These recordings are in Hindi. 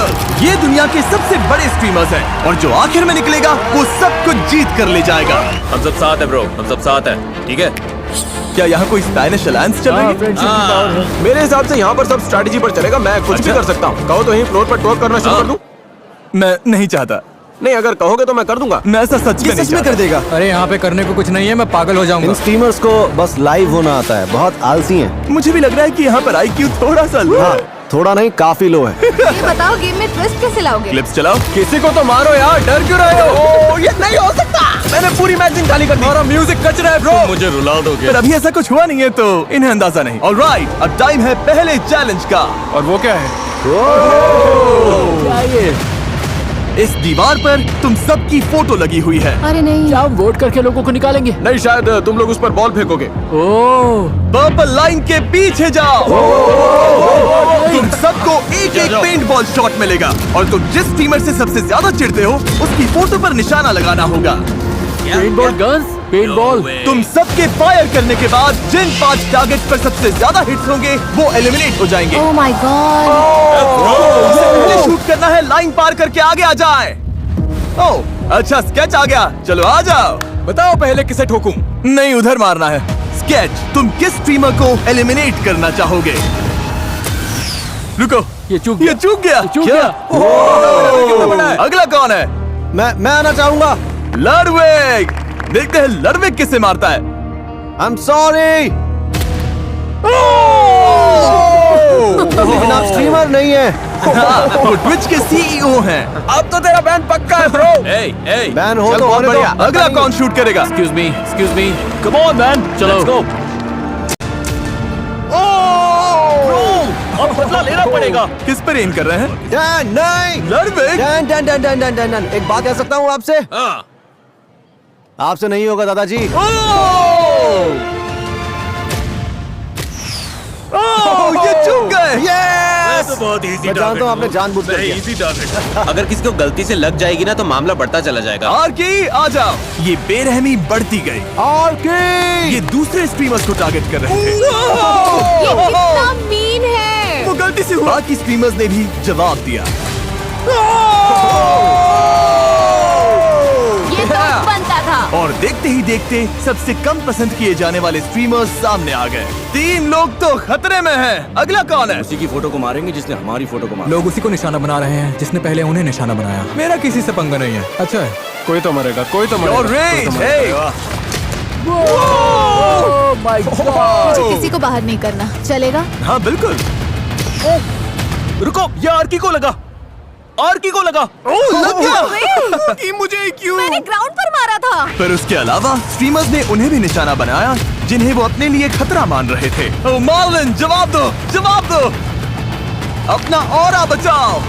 स्ट्रीमर्स। ये दुनिया के सबसे बड़े स्ट्रीमर्स हैं और जो आखिर में निकलेगा वो सब कुछ जीत कर ले जाएगा। हम सब साथ है ब्रो, हम सब साथ है, ठीक है? क्या यहाँ कोई स्पैनिश अलायंस चल रही है? मेरे हिसाब से यहाँ पर सब स्ट्रैटेजी पर चलेगा। मैं कुछ भी कर सकता हूँ। कहो तो यहीं फ्लोर पर टॉक करना शुरू कर दूँ? मैं नहीं चाहता। नहीं, अगर कहोगे तो मैं कर दूंगा। मैं ऐसा सच में नहीं कर देगा। अरे यहाँ पे करने को कुछ नहीं है, मैं पागल हो जाऊंगा। इन स्ट्रीमर्स को बस लाइव होना आता है, बहुत आलसी हैं। मुझे भी लग रहा है कि यहाँ पर IQ थोड़ा सा लो हाँ, है। थोड़ा नहीं, काफी लो है। ये बताओ गेम में ट्विस्ट कैसे लाओगे? क्लिप्स चलाओ। किसी को तो मारो यार, डर क्यों रहे हो? ये नहीं हो सकता। मैंने पूरी मैच खाली कर दी। हमारा म्यूजिक कच रहा है ब्रो। मुझे रुला दोगे? पर अभी ऐसा कुछ हुआ नहीं है तो इन्हें अंदाजा नहीं। ऑलराइट, अब टाइम है पहले चैलेंज का। और वो क्या है? क्या ये? इस दीवार पर तुम सबकी फोटो लगी हुई है। अरे नहीं, क्या हम वोट करके लोगों को निकालेंगे? नहीं, शायद तुम लोग उस पर बॉल फेंकोगे। ओह, पर्पल लाइन के पीछे जाओ। तुम सबको एक एक पेंट बॉल शॉट मिलेगा और तुम जिस स्ट्रीमर से सबसे ज्यादा चिढ़ते हो उसकी फोटो पर निशाना लगाना होगा। Paintball guns, paintball. तुम सबके फायर करने के बाद जिन 5 टारगेट पर सबसे ज्यादा हिट्स होंगे वो एलिमिनेट हो जाएंगे। Oh my God. सबसे पहले शूट करना है लाइन पार करके आगे आ जाए। ओह अच्छा, स्केच आ गया, चलो आ जाओ। बताओ पहले किसे ठोकूं? नहीं, उधर मारना है। स्केच, तुम किस स्ट्रीमर को एलिमिनेट करना चाहोगे? रुको, ये चूक ये चूक गया। चूक क्या? गया। अगला कौन है? मैं आना चाहूंगा। लडविग। देखते हैं लडविग किसे मारता है। आई एम सॉरी, लेकिन आप स्ट्रीमर नहीं है। हाँ, वो ट्विच के CEO हैं। अब तो तेरा बैन पक्का है ब्रो। बैन हो चल, तो बहुत होने दो। बढ़िया। अगला कौन शूट करेगा? Excuse me, come on man, चलो। Let's go. अब बदला लेना पड़ेगा। किस पर एम कर रहे हैं? डैन, नहीं। Ludwig. Dan, Dan, Dan, Dan, Dan, Dan, Dan. एक बात कह सकता हूँ आपसे? हाँ। आपसे नहीं होगा दादाजी। ये चूक गए। Yes! तो बहुत इजी मैं जानता हूँ आपने जानबूझकर किया। Easy target. अगर किसी को गलती से लग जाएगी ना तो मामला बढ़ता चला जाएगा। आर्की आ जाओ। ये बेरहमी बढ़ती गई। और ये दूसरे स्ट्रीमर्स को टारगेट कर रहे थे। ये कितना मीन है। वो गलती से हुआ। बाकी स्ट्रीमर्स ने भी जवाब दिया। ये तो बनता था। और देखते ही देखते सबसे कम पसंद किए जाने वाले स्ट्रीमर्स सामने आ गए। 3 लोग तो खतरे में हैं। अगला कौन है? उसी की फोटो को मारेंगे जिसने हमारी फोटो को मारा। लोग उसी को निशाना बना रहे हैं जिसने पहले उन्हें निशाना बनाया। मेरा किसी से पंगा नहीं है। अच्छा है। कोई तो मरेगा, कोई तो Your मरेगा। rage, hey! मुझे किसी को बाहर नहीं करना, चलेगा? हाँ बिल्कुल। रुको, ये आर्की को लगा। आर्की को लगा। लग गया। अरे, मुझे क्यों? मैंने ग्राउंड पर मारा था। पर उसके अलावा स्ट्रीमर्स ने उन्हें भी निशाना बनाया जिन्हें वो अपने लिए खतरा मान रहे थे। ओह मार्लिन, जवाब दो, जवाब दो। अपना ऑरा बचाओ।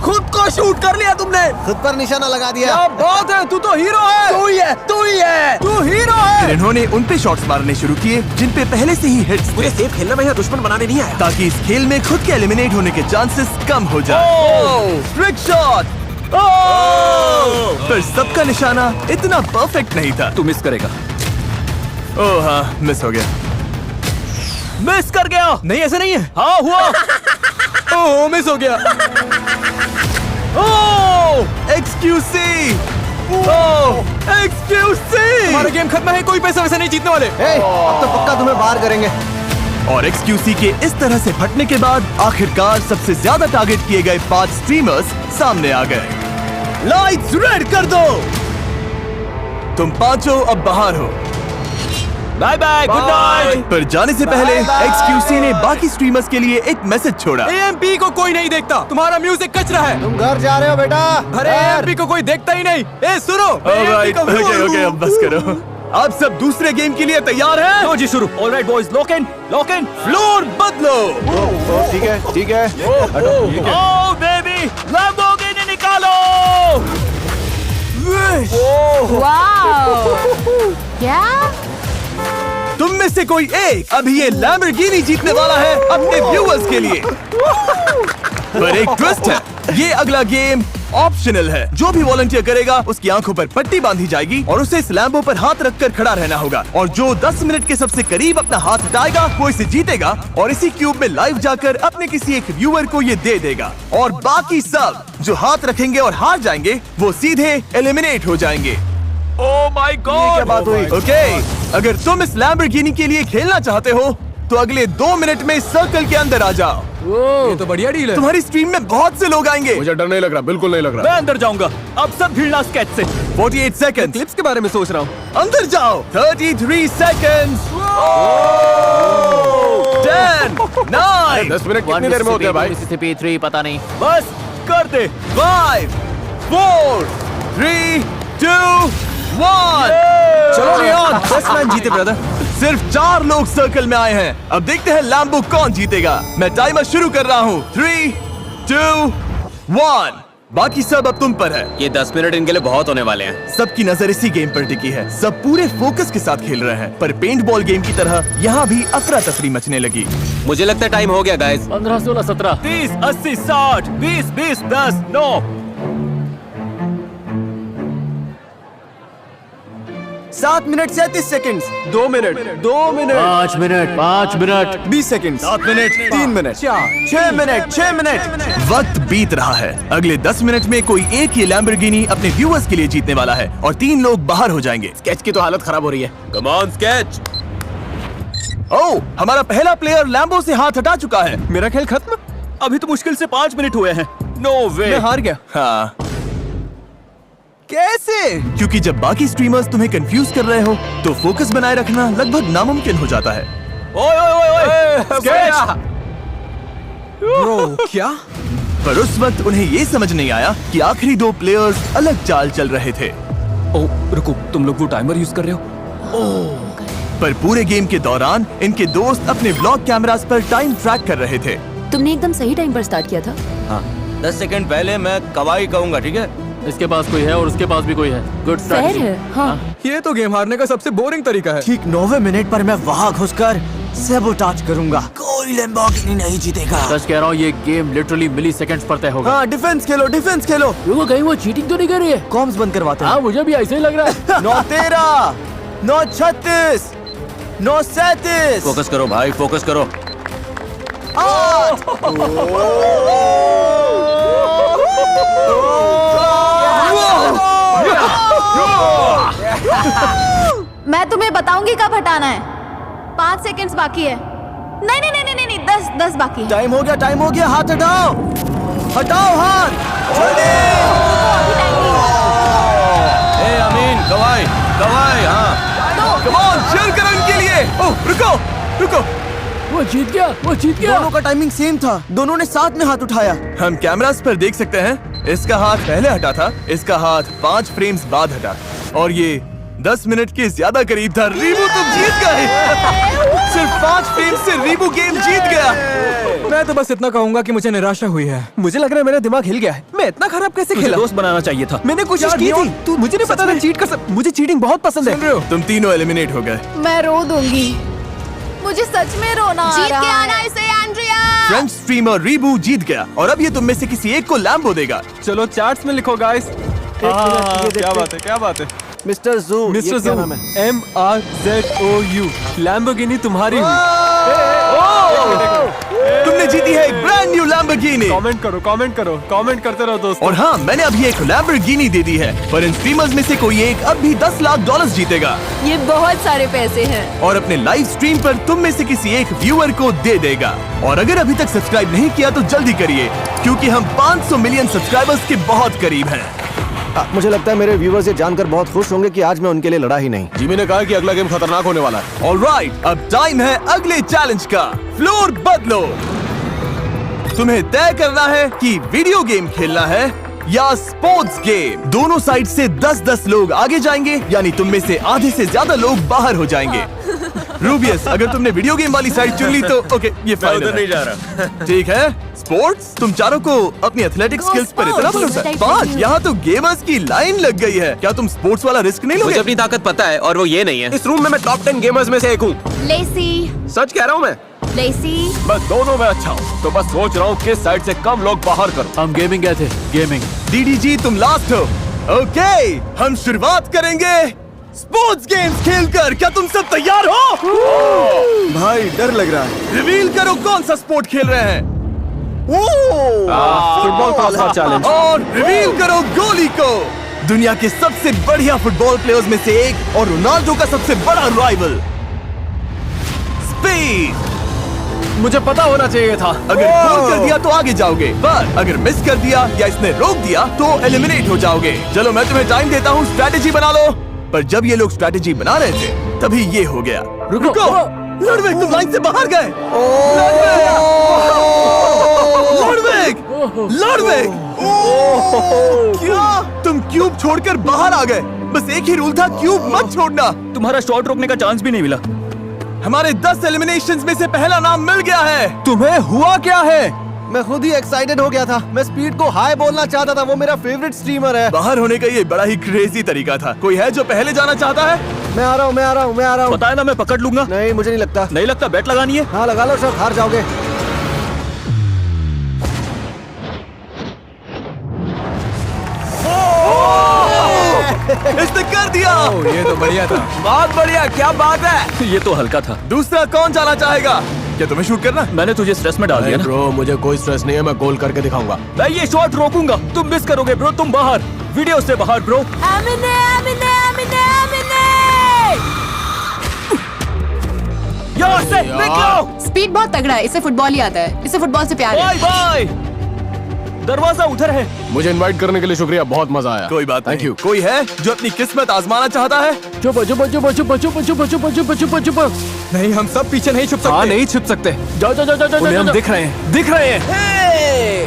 खुद को शूट कर लिया तुमने। खुद पर निशाना लगा दिया। क्या बात है, तू तो हीरो है। तू ही है, तू ही है, तू हीरो है। फिर इन्होंने उन पे शॉट्स मारने शुरू किए जिन पे पहले से ही हिट्स थे, सेफ खेलना, मैं यहाँ दुश्मन बनाने नहीं आया। ताकि इस खेल में खुद के एलिमिनेट होने के चांसेस कम हो जाए। Trick shot. पर सबका निशाना इतना परफेक्ट नहीं था। तू मिस करेगा। ओह हाँ, मिस हो गया। मिस कर गया। नहीं, ऐसा नहीं है। हाँ हुआ। ओह, मिस हो गया। एक्सक्यूसी। एक्सक्यूसी। हमारा गेम खत्म है, कोई पैसा वैसा नहीं जीतने वाले। ए, अब तो पक्का तुम्हें बाहर करेंगे। और एक्सक्यूसी के इस तरह से फटने के बाद आखिरकार सबसे ज्यादा टारगेट किए गए 5 स्ट्रीमर्स सामने आ गए। लाइट्स रेड कर दो। तुम पांचों अब बाहर हो। Bye bye, good night. पर जाने से पहले एक्सक्यूसी ने बाकी स्ट्रीमर्स के लिए एक मैसेज छोड़ा। AMP को कोई नहीं देखता, तुम्हारा म्यूजिक कच रहा है। तुम घर जा रहे हो बेटा। अरे AMP को कोई देखता ही नहीं। ए सुनो, ऑलराइट, ओके, अब बस करो। आप सब दूसरे गेम के लिए तैयार हैं? लो जी शुरू। Alright boys, lock in, lock in. Floor बदलो। ठीक है, ठीक है। ओह बेबी, लैम्बोर्गिनी निकालो। वाओ। क्या? तुम में से कोई एक अभी ये लैम्बोर्गिनी जीतने वाला है अपने व्यूअर्स के लिए। पर एक ट्विस्ट है, ये अगला गेम ऑप्शनल है। जो भी वॉलंटियर करेगा उसकी आंखों पर पट्टी बांधी जाएगी और उसे इस लैम्बो पर हाथ रखकर खड़ा रहना होगा, और जो 10 मिनट के सबसे करीब अपना हाथ हटाएगा वो इसे जीतेगा और इसी क्यूब में लाइव जाकर अपने किसी एक व्यूअर को ये दे देगा। और बाकी सब जो हाथ रखेंगे और हार जाएंगे वो सीधे एलिमिनेट हो जाएंगे। ओह माय गॉड, क्या बात हुई? ओके, अगर तुम इस लैम्बोर्गिनी के लिए खेलना चाहते हो तो अगले 2 मिनट में सर्कल के अंदर आ जाओ। ये तो बढ़िया डील है। तुम्हारी स्ट्रीम में बहुत से लोग आएंगे। मुझे डर नहीं लग रहा, बिल्कुल नहीं लग रहा। मैं अंदर जाऊंगा। अब सब भिड़ना स्केच से। 48 सेकंड। क्लिप्स के बारे में सोच रहा हूँ। अंदर जाओ। 33 सेकंड्स। 10 9 10 मिनट कितनी देर में होते हैं भाई? मिसिसिपी 3 पता नहीं। बस कर दे। 5 4 3 2 1। चलो लियोन, 10 मैन जीते ब्रदर। सिर्फ 4 लोग सर्कल में आए हैं। अब देखते हैं लैम्बो कौन जीतेगा। मैं टाइमर शुरू कर रहा हूँ। 3 2 1। बाकी सब अब तुम पर है। ये 10 मिनट इनके लिए बहुत होने वाले हैं। सबकी नजर इसी गेम पर टिकी है। सब पूरे फोकस के साथ खेल रहे हैं, पर पेंट बॉल गेम की तरह यहाँ भी अफरा तफरी मचने लगी। मुझे लगता है टाइम हो गया guys. 15, 16, 17। 30 80 60 20 20 10 9। 7 minute 37 second. 2 minute 5 minute 5 minute 20 second. 7 minute 3 minute 6 minute 6 minute. वक्त बीत रहा है। अगले 10 मिनट में कोई एक ही लैम्बोर्गिनी अपने व्यूअर्स के लिए जीतने वाला है और 3 लोग बाहर हो जाएंगे। स्केच की तो हालत खराब हो रही है। Come on sketch. ओह, हमारा पहला प्लेयर लैम्बो से हाथ हटा चुका है। मेरा खेल खत्म। अभी तो मुश्किल से 5 मिनट हुए हैं। नो वे, मैं हार गया। हाँ, कैसे? क्योंकि जब बाकी स्ट्रीमर्स तुम्हें कंफ्यूज कर रहे हो तो फोकस बनाए रखना लगभग नामुमकिन हो जाता है। ओए ओए ओए, स्केच! ब्रो क्या? पर उस वक्त उन्हें ये समझ नहीं आया कि आखिरी 2 प्लेयर्स अलग चाल चल रहे थे। ओ रुको, तुम लोग वो टाइमर यूज कर रहे हो? पर पूरे गेम के दौरान इनके दोस्त अपने व्लॉग कैमरास पर टाइम ट्रैक कर रहे थे। तुमने एकदम सही टाइम पर स्टार्ट किया था। हाँ, 10 सेकंड पहले मैं कवाई कहूंगा, ठीक है? इसके पास कोई है और उसके पास भी कोई है। Good fair strategy. है। हाँ। ये तो गेम हारने का सबसे बोरिंग तरीका है। ठीक 9वें मिनट पर मैं वहां घुसकर सैबोटाज करूंगा। कोई लैम्बोर्गिनी नहीं जीतेगा। सच कह रहा हूँ, ये गेम लिटरली मिली सेकंड्स पर तय होगा। हाँ, डिफेंस खेलो, डिफेंस खेलो। रुको, कहीं वो चीटिंग तो नहीं कर रही है? कॉम्स बंद करवाते हैं। हाँ, मुझे भी ऐसे ही लग रहा है। 9-13 9-36 9-37। फोकस करो भाई, फोकस करो। मैं तुम्हें बताऊंगी कब हटाना है। 5 सेकंड्स बाकी है। नहीं नहीं नहीं नहीं नहीं 10 बाकी है। टाइम हो गया, टाइम हो गया। हाथ हटाओ, हटाओ हाथ। जल्दी। ए अमीन, कवाई कवाई। हाँ, कम ऑन, चीयर करो इनके लिए। ओह, रुको रुको। वो जीत गया, वो जीत गया। दोनों का टाइमिंग सेम था। दोनों ने साथ में हाथ उठाया। हम कैमरास पर देख सकते हैं, इसका हाथ पहले हटा था, इसका हाथ 5 फ्रेम्स बाद हटा, और ये 10 मिनट के ज्यादा करीब था। रीबू तुम जीत गए। सिर्फ 5 फ्रेम से रीबू गेम जीत गया। मैं तो बस इतना कहूंगा कि मुझे निराशा हुई है। मुझे लग रहा है मेरा दिमाग हिल गया है। मैं इतना खराब कैसे खेला? दोस्त बनाना चाहिए था। मैंने कोशिश की थी। तू मुझे नहीं पता था चीट कर मुझे चीटिंग बहुत पसंद सुन रहे है। हो? तुम तीनों एलिमिनेट हो गए। मैं रो दूंगी। मुझे सच में रोना आ रहा है। जीत के आना इसे एंड्रिया। फ्रेंच स्ट्रीमर रीबू जीत गया और अब ये तुम में से किसी एक को लैम्बो देगा। चलो चार्ट्स में लिखो गाइस। क्या बात है, क्या बात है। मिस्टर जू, मिस्टर ये क्या जू, नाम है? MRZOU, लैम्बोर्गिनी तुम्हारी हुई। तुमने जीती है एक ब्रांड न्यू लैम्बोर्गिनी। कमेंट करो, कमेंट करो, कमेंट करते रहो दोस्तों। और हाँ, मैंने अभी एक लैम्बोर्गिनी दे दी है, पर इन स्ट्रीमर्स में से कोई एक अब भी $10 लाख जीतेगा ये बहुत सारे पैसे हैं। और अपने लाइव स्ट्रीम पर तुम में से किसी एक व्यूअर को दे देगा। और अगर अभी तक सब्सक्राइब नहीं किया तो जल्दी करिए, क्योंकि हम 500 मिलियन सब्सक्राइबर्स के बहुत करीब हैं। मुझे लगता है मेरे व्यूवर्स ये जानकर बहुत खुश होंगे कि आज मैं उनके लिए लड़ा ही नहीं। जिमी ने कहा कि अगला गेम खतरनाक होने वाला है। ऑलराइट, अब टाइम है अगले चैलेंज का। फ्लोर बदलो। तुम्हें तय करना है कि वीडियो गेम खेलना है या स्पोर्ट्स गेम। दोनों साइड से 10-10 लोग आगे जाएंगे, यानी तुम में से आधे से ज्यादा लोग बाहर हो जाएंगे। रूबियस, अगर तुमने वीडियो गेम वाली साइड चुन ली तो ओके, ये फाइनल उधर नहीं जा है। ठीक है, स्पोर्ट्स। तुम चारों को अपनी एथलेटिक स्किल्स पर इतना भरोसा है। 5, यहाँ तो गेमर्स की लाइन लग गई है। क्या तुम स्पोर्ट्स वाला रिस्क नहीं मुझे लोगे? अपनी ताकत पता है और वो ये नहीं है। इस रूम में मैं टॉप 10 गेमर्स में से एक हूँ। लेसी। सच कह रहा हूँ मैं। लेसी मैं दोनों में अच्छा हूँ, तो बस सोच रहा हूँ किस साइड से कम लोग बाहर करो। हम गेमिंग गए थे, गेमिंग। डीडीजी तुम लास्ट हो। ओके, हम शुरुआत करेंगे स्पोर्ट्स गेम्स खेलकर। क्या तुम सब तैयार हो? भाई डर लग रहा है। रिवील करो कौन सा स्पोर्ट खेल रहे हैं। फुटबॉल का आसान चैलेंज। और रिवील करो गोली को। दुनिया के सबसे बढ़िया फुटबॉल प्लेयर्स में से एक और रोनाल्डो का सबसे बड़ा राइवल। स्पीड। मुझे पता होना चाहिए था। अगर गोल कर दिया तो आगे जाओगे, पर अगर मिस कर दिया या इसने रोक दिया तो एलिमिनेट हो जाओगे। चलो मैं तुम्हें टाइम देता हूँ, स्ट्रैटेजी बना लो। पर जब ये लोग स्ट्रैटेजी बना रहे थे तभी ये हो गया। रुको, लुडविग तुम लाइन से बाहर गए। लुडविग, क्या तुम क्यूब छोड़कर बाहर आ गए? बस एक ही रूल था, क्यूब मत छोड़ना। तुम्हारा शॉट रोकने का चांस भी नहीं मिला। हमारे 10 एलिमिनेशंस में से पहला नाम मिल गया है। तुम्हें हुआ क्या है? मैं खुद ही एक्साइटेड हो गया था। मैं स्पीड को हाय बोलना चाहता था, वो मेरा फेवरेट स्ट्रीमर है। बाहर होने का ये बड़ा ही क्रेजी तरीका था। कोई है जो पहले जाना चाहता है? मैं आ रहा हूँ, मैं आ रहा हूँ, मैं आ रहा हूँ। पता है ना, मैं पकड़ लूंगा। नहीं, मुझे नहीं लगता। नहीं लगता? बैट लगानी है। हाँ लगा लो सर, हार जाओगे। इसने कर दिया। ये तो बढ़िया था। बहुत बढ़िया, क्या बात है। ये तो हल्का था। दूसरा कौन जाना चाहेगा? क्या तुम्हें शूट करना? मैंने तुझे स्ट्रेस में डाल दिया ना। ब्रो मुझे कोई स्ट्रेस नहीं है, मैं गोल करके दिखाऊंगा। मैं ये शॉट रोकूंगा। तुम मिस करोगे ब्रो, तुम बाहर, वीडियो से बाहर ब्रो। यहाँ से निकलो। स्पीड बहुत तगड़ा है, इसे फुटबॉल ही आता है, इसे फुटबॉल से प्यार है। Bye bye. दरवाजा उधर है। मुझे इनवाइट करने के लिए शुक्रिया, बहुत मजा आया। कोई बात थैंक नहीं। यू। कोई है जो अपनी किस्मत आजमाना चाहता है? चुप चुप चुप चुप चुप चुप चुप चुप चुप चुप। नहीं, हम सब पीछे नहीं छुप सकते। हाँ, नहीं छुप सकते। जाओ जाओ जाओ उन्हें हम जाओ। दिख रहे हैं, दिख रहे हैं।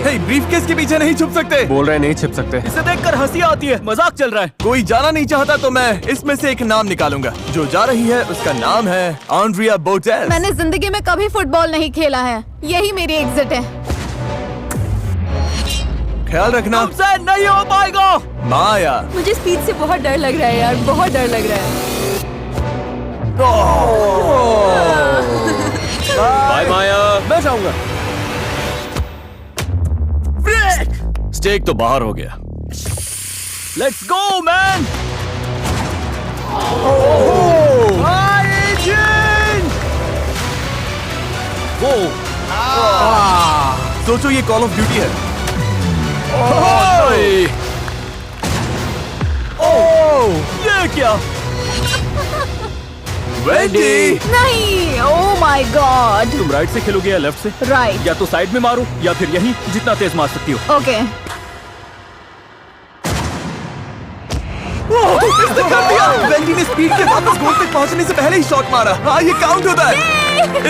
हे, ब्रीफकेस के पीछे नहीं छुप सकते। बोल रहे हैं नहीं छुप सकते। इसे देखकर हंसी आती है, मजाक चल रहा है। कोई जाना नहीं चाहता तो मैं इसमें से एक नाम निकालूंगा। जो जा रही है उसका नाम है आंड्रिया बोटेल्स। मैंने जिंदगी में कभी फुटबॉल नहीं खेला है, यही मेरी एग्जिट है। ख्याल रखना। तुमसे नहीं हो पाएगा। माया, मुझे स्पीड से बहुत डर लग रहा है यार, बहुत डर लग रहा है। बाय माया। मैं जाऊंगा। स्टेक तो बाहर हो गया। Let's go man. वो सोचो ये कॉल ऑफ ड्यूटी है। ये क्या? वेंडी, नहीं, ओह माय गॉड। तुम राइट से खेलोगे या लेफ्ट से? राइट, या तो साइड में मारो या फिर यहीं, जितना तेज मार सकती हो। ओके। इसने कर दिया। वेंडी ने स्पीड के वापस गोल तक पहुंचने से पहले ही शॉट मारा। हाँ, ये काउंट होता है।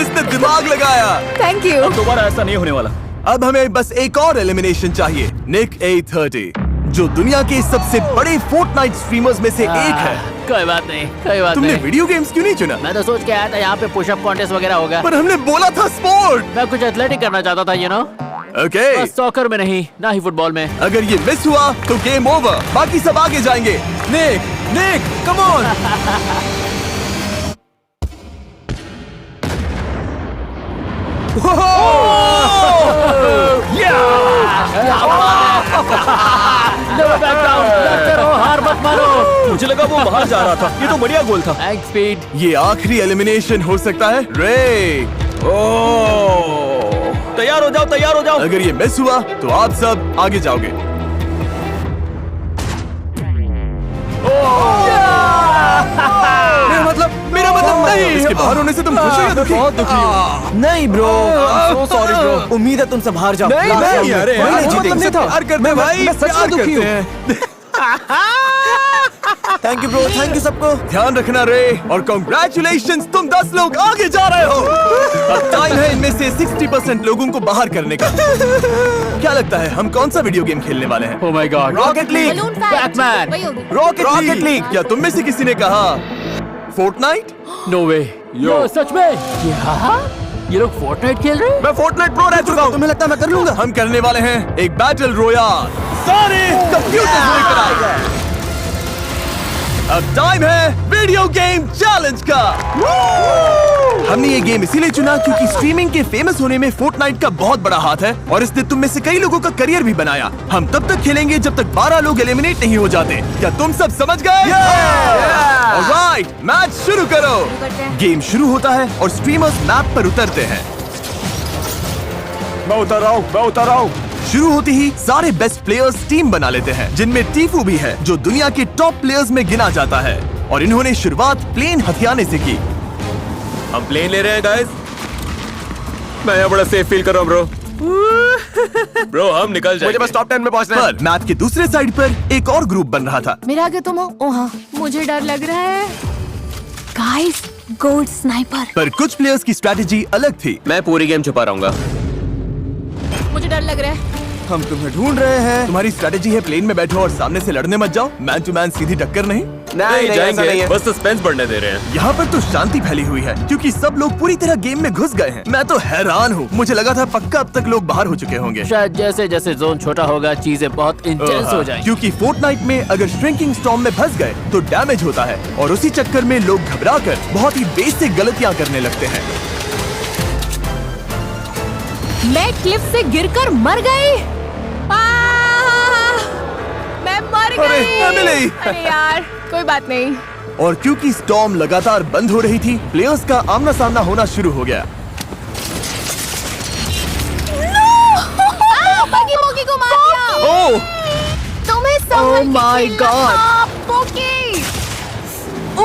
इसने दिमाग लगाया। Thank you. दोबारा ऐसा नहीं होने वाला। अब हमें बस एक और एलिमिनेशन चाहिए। निक A30, जो दुनिया के सबसे बड़े फोर्टनाइट स्ट्रीमर्स में से एक है। कोई बात नहीं, कोई बात तुमने नहीं। वीडियो गेम्स क्यों नहीं चुना? मैं तो सोच के आया था यहाँ पे पुशअप कॉन्टेस्ट वगैरह होगा। पर हमने बोला था स्पोर्ट। मैं कुछ एथलेटिक करना चाहता था, यू नो। ओके, बस सॉकर में नहीं, ना ही फुटबॉल में। अगर ये मिस हुआ तो गेम ओवर। बाकी सब आगे जाएंगे। Nick, Nick, come on. Never back down, लड़ते रहो, हार मत मानो। मुझे लगा वो बाहर जा रहा था। ये तो बढ़िया गोल था। Thanks speed. ये आखिरी एलिमिनेशन हो सकता है। रे, तैयार हो जाओ, तैयार हो जाओ। अगर ये मिस हुआ तो आप सब आगे जाओगे। मेरा मतलब नहीं। इसके बाहर होने से तुम खुश हो या दुखी? बहुत दुखी हूँ। नहीं ब्रो, सो सॉरी ब्रो। उम्मीद है तुम सब हार जाओ। नहीं, नहीं, अरे यार, नहीं, जीतेंगे। नहीं था। प्यार करते हैं भाई, मैं सच प्यार में दुखी करते हूँ। Thank you bro, thank you सबको। ध्यान रखना रे, और कांग्रेचुलेशंस, तुम 10 लोग आगे जा रहे हो। अब टाइम है इनमें से 60% लोगों को बाहर करने का। क्या लगता है हम कौन सा वीडियो गेम खेलने वाले हैं? Oh my God. Rocket league, balloon fight, Batman. वही होगी। Rocket league. क्या तुम में से किसी ने कहा फोर्टनाइट? No way. यो सच में? क्या? ये लोग फोर्टनाइट खेल रहे हैं? मैं फोर्टनाइट प्रो रह चुका हूँ। तुम्हें लगता है मैं कर लूंगा? हम करने वाले हैं एक बैटल रोयाल। सारे कंप्यूटर लेकर आए। अब टाइम है वीडियो गेम चैलेंज का। हमने ये गेम इसीलिए चुना क्योंकि स्ट्रीमिंग के फेमस होने में फोर्टनाइट का बहुत बड़ा हाथ है और इसने तुम में से कई लोगों का करियर भी बनाया। हम तब तक खेलेंगे जब तक 12 लोग एलिमिनेट नहीं हो जाते। क्या तुम सब समझ गए? ऑलराइट, मैच शुरू करो। गेम शुरू होता है और स्ट्रीमर्स मैप पर उतरते हैं। मैं उतर रहा हूँ। शुरू होते ही सारे बेस्ट प्लेयर्स टीम बना लेते हैं, जिनमें टीफू भी है जो दुनिया के टॉप प्लेयर्स में गिना जाता है। और इन्होंने शुरुआत प्लेन हथियाने से की। हम प्लेन ले रहे हैं गाइस। मैं यहाँ बड़ा सेफ फील कर रहा हूँ ब्रो। ब्रो हम निकल जाएंगे। मुझे बस टॉप 10 में पहुंचना है। पर मैप के दूसरे साइड पर एक और ग्रुप बन रहा था। मेरे आगे तुम हो। ओ हाँ, मुझे डर लग रहा है। Guys, gold sniper. पर कुछ प्लेयर्स की स्ट्रैटेजी अलग थी। मैं पूरी गेम छुपा रहूंगा। मुझे डर लग रहा है। हम तुम्हें ढूंढ रहे हैं। तुम्हारी स्ट्रैटेजी है प्लेन में बैठो और सामने से लड़ने मत जाओ। मैन टू मैन सीधी टक्कर नहीं। नहीं जाएंगे, बस सस्पेंस बढ़ने दे रहे हैं। यहाँ पर तो शांति फैली हुई है क्योंकि सब लोग पूरी तरह गेम में घुस गए हैं। मैं तो हैरान हूँ। मुझे लगा था पक्का अब तक लोग बाहर हो चुके होंगे। शायद जैसे जैसे जोन छोटा होगा चीजें बहुत इंटेंस हो जाएंगी। क्योंकि फोर्टनाइट में अगर श्रिंकिंग स्टॉर्म में फंस गए तो डैमेज होता है और उसी चक्कर में लोग घबराकर बहुत ही बेसिक गलतियाँ करने लगते हैं। मैं क्लिफ से गिरकर मर गई। मैं मर अरे, गई। एमिली! अरे यार, कोई बात नहीं। और क्योंकि स्टॉर्म लगातार बंद हो रही थी, प्लेयर्स का आमना सामना होना शुरू हो गया। बगी बोगी को मार दिया। ओह! तुम्हें Oh my God! बोगी। ओ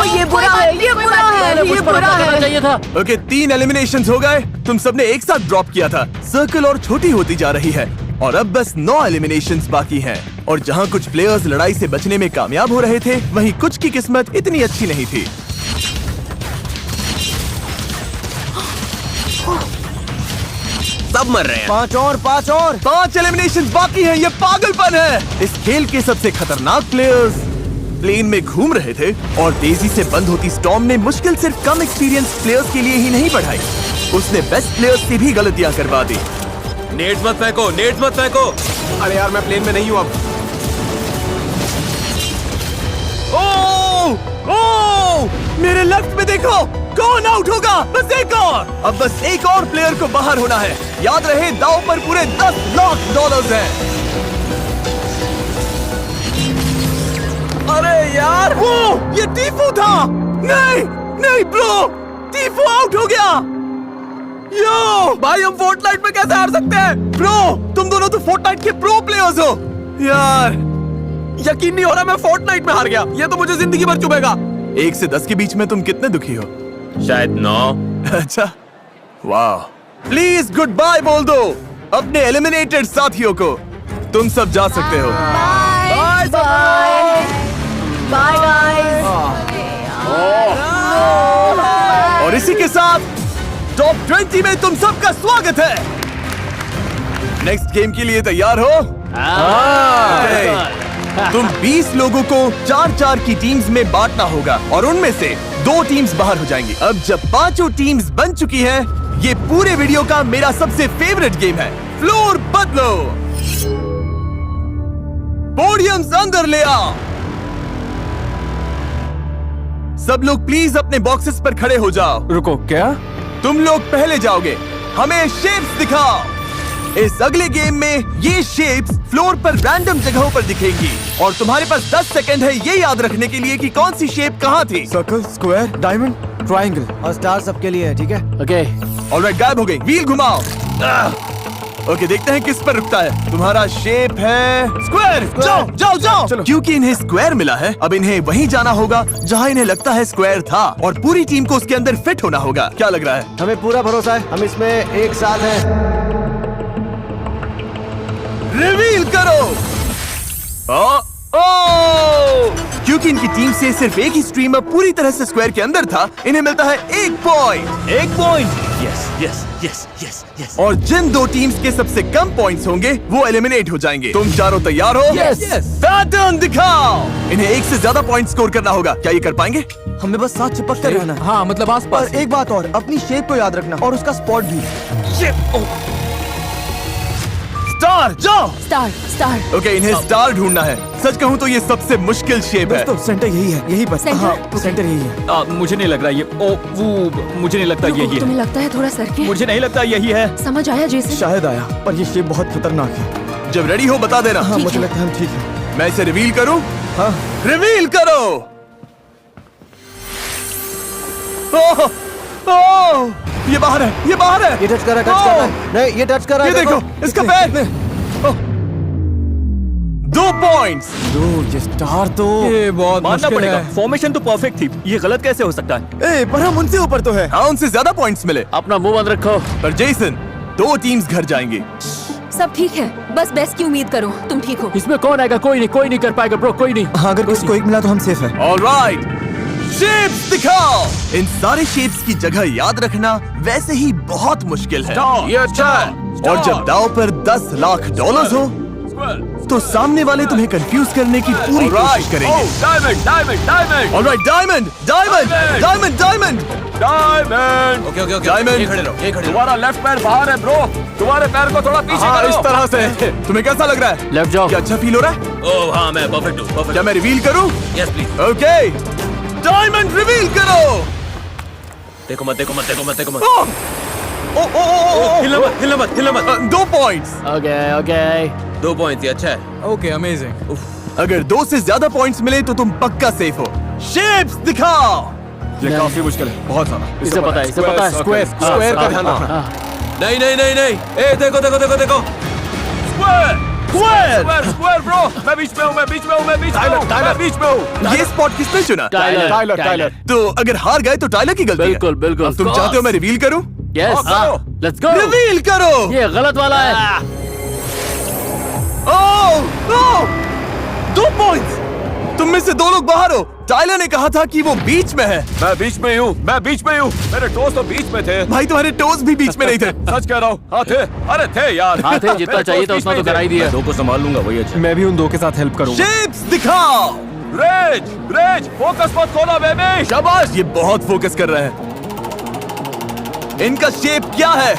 ये बुरा है, ये बुरा है, ये बुरा है। चाहिए था। ओके, 3 एलिमिनेशंस हो गए। तुम सबने एक साथ ड्रॉप किया था। सर्कल और छोटी होती जा रही है और अब बस 9 एलिमिनेशंस बाकी हैं। और जहां कुछ प्लेयर्स लड़ाई से बचने में कामयाब हो रहे थे, वहीं कुछ की किस्मत इतनी अच्छी नहीं थी। सब मर रहे हैं। 5 एलिमिनेशंस बाकी हैं। ये पागलपन है। इस खेल के सबसे खतरनाक प्लेयर्स प्लेन में घूम रहे थे और तेजी से बंद होती स्टॉर्म ने मुश्किल सिर्फ कम एक्सपीरियंस प्लेयर्स के लिए ही नहीं बढ़ाई, उसने बेस्ट प्लेयर्स से भी गलतियां करवा दी। नेट मत फेंको, नेट मत फेंको। अरे यार, मैं प्लेन में नहीं हूँ अब। ओह! मेरे लेफ्ट में देखो, कौन आउट होगा? बस एक और। अब बस एक और प्लेयर को बाहर होना है। याद रहे, दांव पर पूरे $10 लाख हैं। अरे यार, वो ये टीफू था। नहीं नहीं ब्रो, टीफू आउट हो गया। यो भाई, हम फोर्टनाइट में कैसे हार सकते हैं? ब्रो, तुम दोनों तो फोर्टनाइट के प्रो प्लेयर्स हो। यार, यकीन नहीं हो रहा मैं फोर्टनाइट में हार गया। ये तो मुझे जिंदगी भर चुभेगा। 1 से 10 के बीच में तुम कितने दुखी हो? शायद 9। अच्छा, वाह। प्लीज गुड बाय बोल दो अपने एलिमिनेटेड साथियों को। तुम सब जा सकते हो। Bye bye guys. और इसी के साथ टॉप 20 में तुम सबका स्वागत है। नेक्स्ट गेम के लिए तैयार हो? तुम 20 लोगों को 4-4 की टीम्स में बांटना होगा और उनमें से 2 टीम्स बाहर हो जाएंगी। अब जब 5 टीम्स बन चुकी हैं, ये पूरे वीडियो का मेरा सबसे फेवरेट गेम है, फ्लोर बदलो। पोडियम्स अंदर ले आओ। सब लोग प्लीज अपने बॉक्सेस पर खड़े हो जाओ। रुको, क्या? तुम लोग पहले जाओगे। हमें शेप्स दिखाओ। इस अगले गेम में ये शेप्स फ्लोर पर रैंडम जगहों पर दिखेंगी और तुम्हारे पास 10 सेकंड है ये याद रखने के लिए कि कौन सी शेप कहाँ थी। सर्कल, स्क्वायर, डायमंड, ट्रायंगल और स्टार सबके लिए है, ठीक है? ओके। ऑलराइट, गायब हो गई। व्हील घुमाओ। ओके, देखते हैं किस पर रुकता है। तुम्हारा शेप है स्क्वायर। जाओ जाओ जाओ। क्योंकि इन्हें स्क्वायर मिला है, अब इन्हें वहीं जाना होगा जहां इन्हें लगता है स्क्वायर था और पूरी टीम को उसके अंदर फिट होना होगा। क्या लग रहा है? हमें पूरा भरोसा है, हम इसमें एक साथ हैं। रिवील करो। क्योंकि इनकी टीम से सिर्फ एक ही स्ट्रीमर पूरी तरह से स्क्वायर के अंदर था, इन्हें मिलता है 1 point. 1 point. Yes yes yes yes yes. और जिन 2 टीम्स के सबसे कम पॉइंट्स होंगे वो एलिमिनेट हो जाएंगे। तुम चारों तैयार हो? Yes. पैटर्न दिखाओ। इन्हें 1 से ज्यादा पॉइंट स्कोर करना होगा। क्या ये कर पाएंगे? हमें बस साथ चिपक कर रहना है। हाँ, मतलब आसपास। और एक बात और, अपनी शेप को याद रखना और उसका स्पॉट भी। स्टार जाओ। स्टार स्टार ओके, इन्हें स्टार ढूंढना है। सच कहूँ तो ये सबसे मुश्किल शेप है। दोस्तों सेंटर यही है, यही बस। सेंटर? हाँ, सेंटर यही है। मुझे नहीं लग रहा ये मुझे नहीं लगता यही तुम्हें है। लगता है थोड़ा सर के? मुझे नहीं लगता यही है। समझ आया जैसे? शायद आया, पर ये शेप बहुत खतरनाक है। जब रेडी हो बता देना। हाँ, ठीक मुझे है। लगता है हम ठीक है। मैं इसे रिवील करूं? हाँ, रिवील करो। ओह, ओह, ये बाहर है, ये बाहर है। ये टच कर रहा है, टच कर रहा है। नहीं, ये टच कर रहा है। ये देखो, इसका पैर। 2 पॉइंट्स। ये स्टार तो ये बहुत मानना मुश्किल पड़ेगा, है। फॉर्मेशन तो परफेक्ट थी। ये गलत कैसे हो सकता है? पर हम उनसे ऊपर तो है। हाँ, उनसे ज्यादा पॉइंट्स मिले। अपना मुंह बंद रखो। पर जेसन, 2 टीम्स घर जाएंगी। सब ठीक है, बस बेस्ट की उम्मीद करो। तुम ठीक हो? इसमें कौन आएगा? कोई नहीं कर पाएगा ब्रो, कोई नहीं। हाँ, अगर किसी को एक मिला तो हम सेफ है। ऑलराइट, शेप्स दिखाओ। इन सारे शेप्स की जगह याद रखना वैसे ही बहुत मुश्किल है। ये अच्छा है। और जब दाव पर $10 लाख हो तो सामने वाले तुम्हें कंफ्यूज करने की पूरी कोशिश करेंगे। Diamond diamond diamond alright, diamond diamond diamond diamond diamond. Okay okay diamond. ये खड़े रहो। तुम्हारा लेफ्ट पैर बाहर है ब्रो, तुम्हारे पैर को थोड़ा पीछे हाँ, करो। इस तरह से। तुम्हें कैसा लग रहा है? लेफ्ट जाओ। क्या अच्छा फील हो रहा है? ओह हाँ, मैं परफेक्ट हूँ। क्या मैं रिवील करूं? Yes please. Okay, diamond reveal करो। देखो मत देखो मत देखो मत देखो मत। ओह, ओ, ओ, ओ, ओ, हिलना मत हिलना मत हिलना मत। 2 पॉइंट्स। ओके 2 पॉइंट्स, ये अच्छा है। Okay, amazing. अगर 2 से ज्यादा पॉइंट्स मिले तो तुम पक्का सेफ हो। शेप्स दिखाओ। ये काफी मुश्किल है, बहुत सारा। इसे पता है, इसे पता है। स्क्वायर स्क्वायर का ध्यान रखना। नहीं नहीं नहीं नहीं, ए देखो देखो देखो देखो। Square square. Square square bro. मैं बीच में हूँ, मैं बीच में हूँ, मैं बीच में हूँ, मैं बीच में हूँ। ये स्पॉट किसने चुना? टाइलर। तो अगर हार गए तो टाइलर की गलती है। बिल्कुल, बिल्कुल। अब तुम चाहते हो मैं रिवील करूं? यस, करो। Let's go. रिवील करो। ये गलत वाला है। ओह, ओह, 2 पॉइंट्स। तुम में से 2 लोग बाहर हो। टाइलर ने कहा था कि वो बीच में है। मैं बीच में हूँ, मैं बीच में हूँ। मेरे टोस तो बीच में थे। भाई तुम्हारे टोज भी बीच में नहीं थे। सच कह रहा हूँ। हाँ थे, अरे थे यार। हाँ थे, जितना चाहिए था उतना तो करा ही दिया। दो को संभाल लूंगा, वही अच्छा। मैं भी उन 2 के साथ हेल्प करूंगा। शेप्स दिखाओ। रेज रेज, फोकस मत खोला बेबी। शाबाश, ये बहुत फोकस कर रहे हैं। इनका शेप क्या है?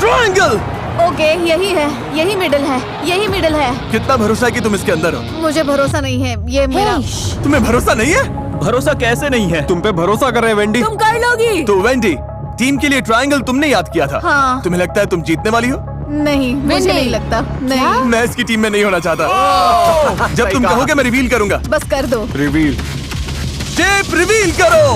ट्रायंगल। ओके, यही है, यही मिडिल है, यही मिडिल है। कितना भरोसा है कि तुम इसके अंदर हो? मुझे भरोसा नहीं है, ये मेरा। तुम्हें भरोसा नहीं है? भरोसा कैसे नहीं है? तुम पे भरोसा कर रहे हैं वेंडी। तुम कर लोगी। तो वेंडी, टीम के लिए ट्रायंगल तुमने याद किया था। हाँ। तुम्हें लगता है तुम जीतने वाली हो? नहीं, मुझे नहीं लगता। नहीं, मैं इसकी टीम में नहीं होना चाहता। जब तुम कहोगे मैं रिवील करूंगा। बस कर दो। रिवील। शेप रिवील करो।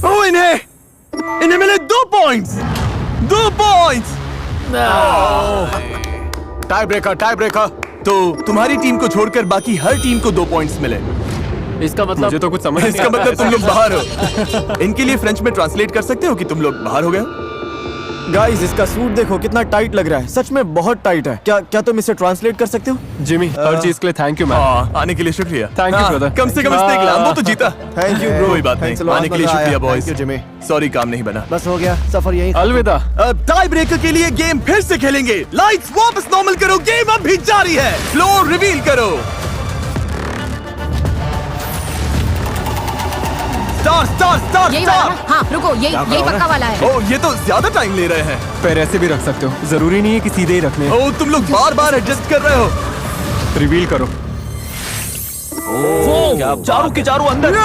ओ, इन्हें मिले 2 पॉइंट्स। 2 पॉइंट्स। Tie breaker. तो तुम्हारी टीम को छोड़कर बाकी हर टीम को 2 पॉइंट्स मिले। इसका मतलब मुझे तो कुछ समझ नहीं इसका मतलब तुम लोग बाहर हो। इनके लिए फ्रेंच में ट्रांसलेट कर सकते हो कि तुम लोग बाहर हो गए हो? गाइस, इसका सूट देखो कितना टाइट लग रहा है। सच में बहुत टाइट है। क्या तुम इसे ट्रांसलेट कर सकते हो? जिमी, हर चीज के लिए थैंक यू मैन। आने के लिए शुक्रिया। Thank you, हाँ, brother. कम से कम इसने एक लैम्बो तो जीता। Thank you bro. कोई बात नहीं, आने के लिए शुक्रिया बॉयज। जिमी। सॉरी, काम नहीं बना। बस हो गया, सफर यही। अलविदा। अब टाई ब्रेकर के लिए गेम फिर से खेलेंगे। लाइट्स वापस नॉर्मल करो, गेम अब भी जारी है। फ्लोर रिवील करो। स्टार स्टार स्टार यही वाला स्टार। ना? हाँ रुको, यही पक्का वाला है। ओ, ये तो ज्यादा टाइम ले रहे हैं। पैर ऐसे भी रख सकते हो, जरूरी नहीं है कि सीधे ही रखने। ओ, तुम लोग बार बार एडजस्ट कर रहे हो। रिवील करो। चारों के चारों अंदर।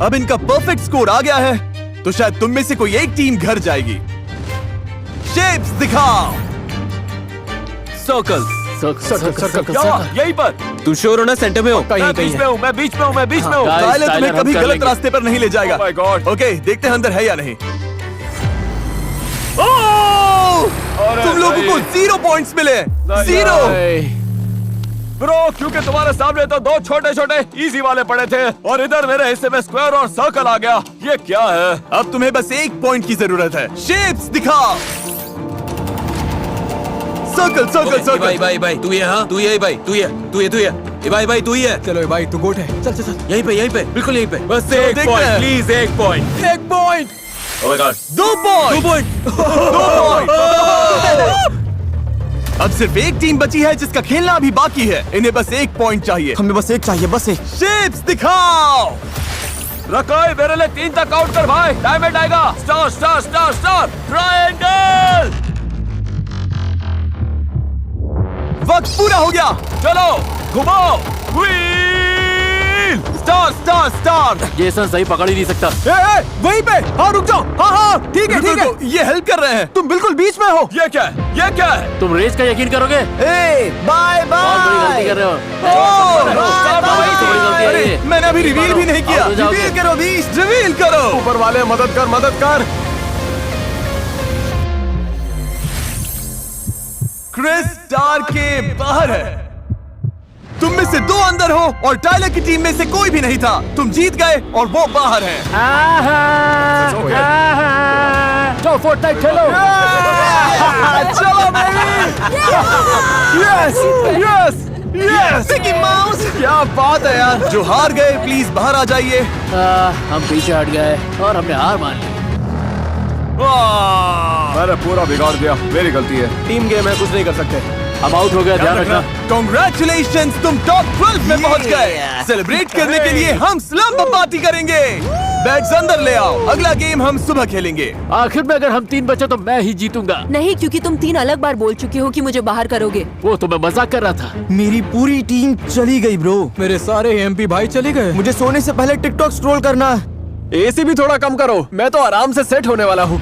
अब इनका परफेक्ट स्कोर आ गया है तो शायद तुम में से कोई एक टीम घर जाएगी। शेप्स दिखाओ। सर्कल। यहीं पर। तू श्योर हो ना सेंटर में हो? मैं बीच में हूँ, मैं बीच में हूँ, मैं बीच में हूँ। Guys, टाइलर तुम्हें टाइलर, कभी हम कर गलत लेंगे। रास्ते पर नहीं ले जाएगा। Oh my God. ओके, देखते हैं अंदर है या नहीं। ओह! तुम लोगों को 0 पॉइंट्स मिले। 0। ब्रो, क्योंकि तुम्हारे सामने तो 2 छोटे छोटे इजी वाले पड़े थे और इधर मेरे हिस्से में स्क्वायर और सर्कल आ गया। ये क्या है? अब तुम्हें बस 1 पॉइंट की जरूरत है। शेप्स दिखाओ। Circle circle circle. भाई तू ये, हाँ तू ये भाई, तू ये भाई तू ये। चलो भाई, तू गोट है। चल चल चल। यहीं पे बिल्कुल यहीं पे। बस चलो, एक देखते पॉइंट हैं। Please, 1 point. 1 point. Oh my God. 2 point. 2 point. अब सिर्फ एक टीम बची है जिसका खेलना अभी बाकी है। इन्हें बस 1 पॉइंट चाहिए। हमें बस एक चाहिए, बस एक। शेप्स दिखाओ। रकाई मेरे लिए 3 तक काउंट कर भाई, डायमंड आएगा। Star star star star triangle. वक्त पूरा हो गया। चलो घुमाओ, wheel, star star star. Jason सही पकड़ ही नहीं सकता। वहीं पे। हाँ रुक जाओ। हाँ हाँ ठीक है ठीक है, ये हेल्प कर रहे हैं। तुम बिल्कुल बीच में हो। ये क्या है, ये क्या है? तुम रेस का यकीन करोगे? बाय बहुत बड़ी गलती बाय। कर रहे हो। तो बड़ी गलती है अरे ये। मैंने अभी रिवील भी नहीं किया। आओ तो जाओ। रिवील करो बीच, रिवील करो। ऊपर वाले मदद कर, मदद कर। क्रिस स्टार के बाहर है। तुम में से 2 अंदर हो और टायलर की टीम में से कोई भी नहीं था। तुम जीत गए और वो बाहर है। जाओ फोर्टनाइट खेलो। चलो yes yes yes Mickey mouse, क्या बात है यार। जो हार गए प्लीज बाहर आ जाइए। हम पीछे हट गए और हमने हार मान ली। मैंने पूरा बिगाड़ दिया, मेरी गलती है। टीम गेम है, कुछ नहीं कर सकते। हम आउट हो गए, ध्यान रखना। कांग्रेचुलेशंस, तुम टॉप 12 में पहुंच गए। सेलिब्रेट करने के लिए हम स्लम्प पार्टी करेंगे। बैग्स अंदर ले आओ, अगला गेम हम सुबह खेलेंगे। आखिर में अगर हम 3 बचे तो मैं ही जीतूंगा। नहीं, क्योंकि तुम 3 अलग बार बोल चुके हो कि मुझे बाहर करोगे। वो तो मैं मजाक कर रहा था। मेरी पूरी टीम चली गई ब्रो। मेरे सारे एमपी भाई चले गए। मुझे सोने से पहले टिकटॉक स्क्रॉल करना है। एसी भी थोड़ा कम करो, मैं तो आराम से सेट होने वाला हूँ।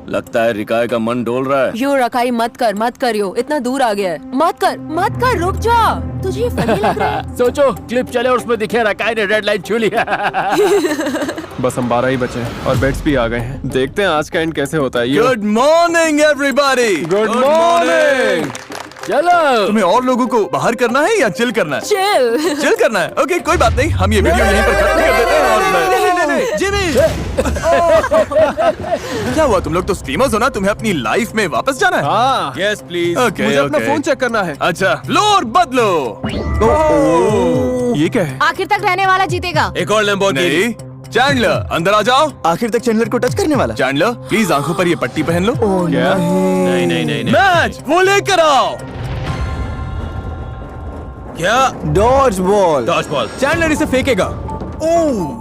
लगता है रिकाय का मन डोल रहा है। यो रकाई मत कर यो, इतना दूर आ गया है। मत कर, रुक जा। तुझे ये फनी लग रहा है? सोचो क्लिप चले और उसमें दिखे रकाई ने रेड लाइन छू लिया। बस हम 12 ही बचे हैं और बेट्स भी आ गए हैं। देखते हैं आज का एंड कैसे होता है। Good morning everybody. Good morning. चलो तुम्हें और लोगों को बाहर करना है या चिल करना है? चिल। चिल करना है। ओके कोई बात नहीं, हम ये वीडियो यहीं पर खत्म कर देते हैं। और जिमी क्या हुआ, तुम लोग तो स्ट्रीमर्स हो ना, तुम्हें अपनी लाइफ में वापस जाना है? हाँ, यस प्लीज। ओके मुझे अपना ओके। फोन चेक करना है। अच्छा फ्लोर बदलो। ये क्या है? आखिर तक रहने वाला जीतेगा। एक और लैम्बोर्गिनी। नहीं, चैंडलर अंदर आ जाओ। आखिर तक चैंडलर को टच करने वाला। चैंडलर प्लीज आंखों पर ये पट्टी पहन लो। क्या? नहीं नहीं नहीं नहीं। मैच वो लेकर आओ। क्या? Dodgeball. Dodgeball. Chandler इसे फेंकेगा।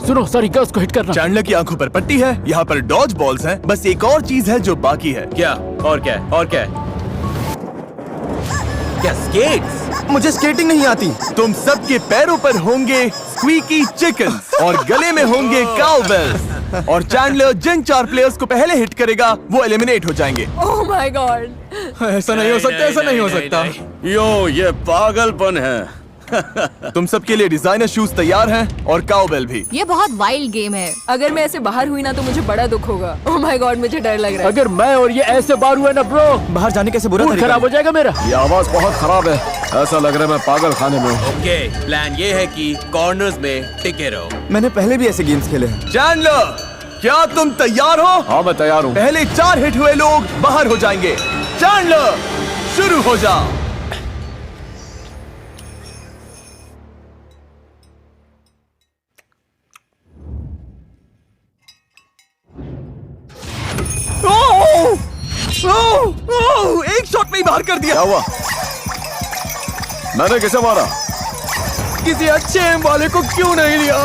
सुनो सारी गर्ल्स को हिट करना। चैंडलर की आंखों पर पट्टी है, यहाँ पर डॉज बॉल्स हैं। बस एक और चीज है जो बाकी है। क्या? और क्या है? और क्या है? क्या स्केट्स? मुझे स्केटिंग नहीं आती। तुम सबके पैरों पर होंगे स्क्वीकी चिकन्स और गले में होंगे काउबेल्स। और चैंडलर जिन 4 प्लेयर्स को पहले हिट करेगा वो एलिमिनेट हो जाएंगे। Oh my God. ऐसा नहीं हो सकता, ऐसा नहीं हो सकता। यो ये पागलपन है। तुम सबके लिए डिजाइनर शूज तैयार हैं और काउबेल भी। ये बहुत वाइल्ड गेम है। अगर मैं ऐसे बाहर हुई ना तो मुझे बड़ा दुख होगा। ओह माय गॉड, मुझे डर लग रहा है। अगर मैं और ये ऐसे बार हुए ना ब्रो, बाहर जाने कैसे बुरा मूड तरीका खराब हो जाएगा मेरा। ये आवाज बहुत खराब है, ऐसा लग रहा है मैं पागल खाने में हूँ। ओके प्लान ये है कि कॉर्नर्स में टिके रहो। है। मैंने पहले भी ऐसे गेम्स खेले हैं। चैंडलर क्या तुम तैयार हो? हाँ मैं तैयार हूँ। पहले 4 हिट हुए लोग बाहर हो जाएंगे। चैंडलर शुरू हो जाओ। एक शॉट में ही बाहर कर दिया। क्या हुआ? मैंने कैसे मारा? किसी अच्छे एम वाले को क्यों नहीं लिया?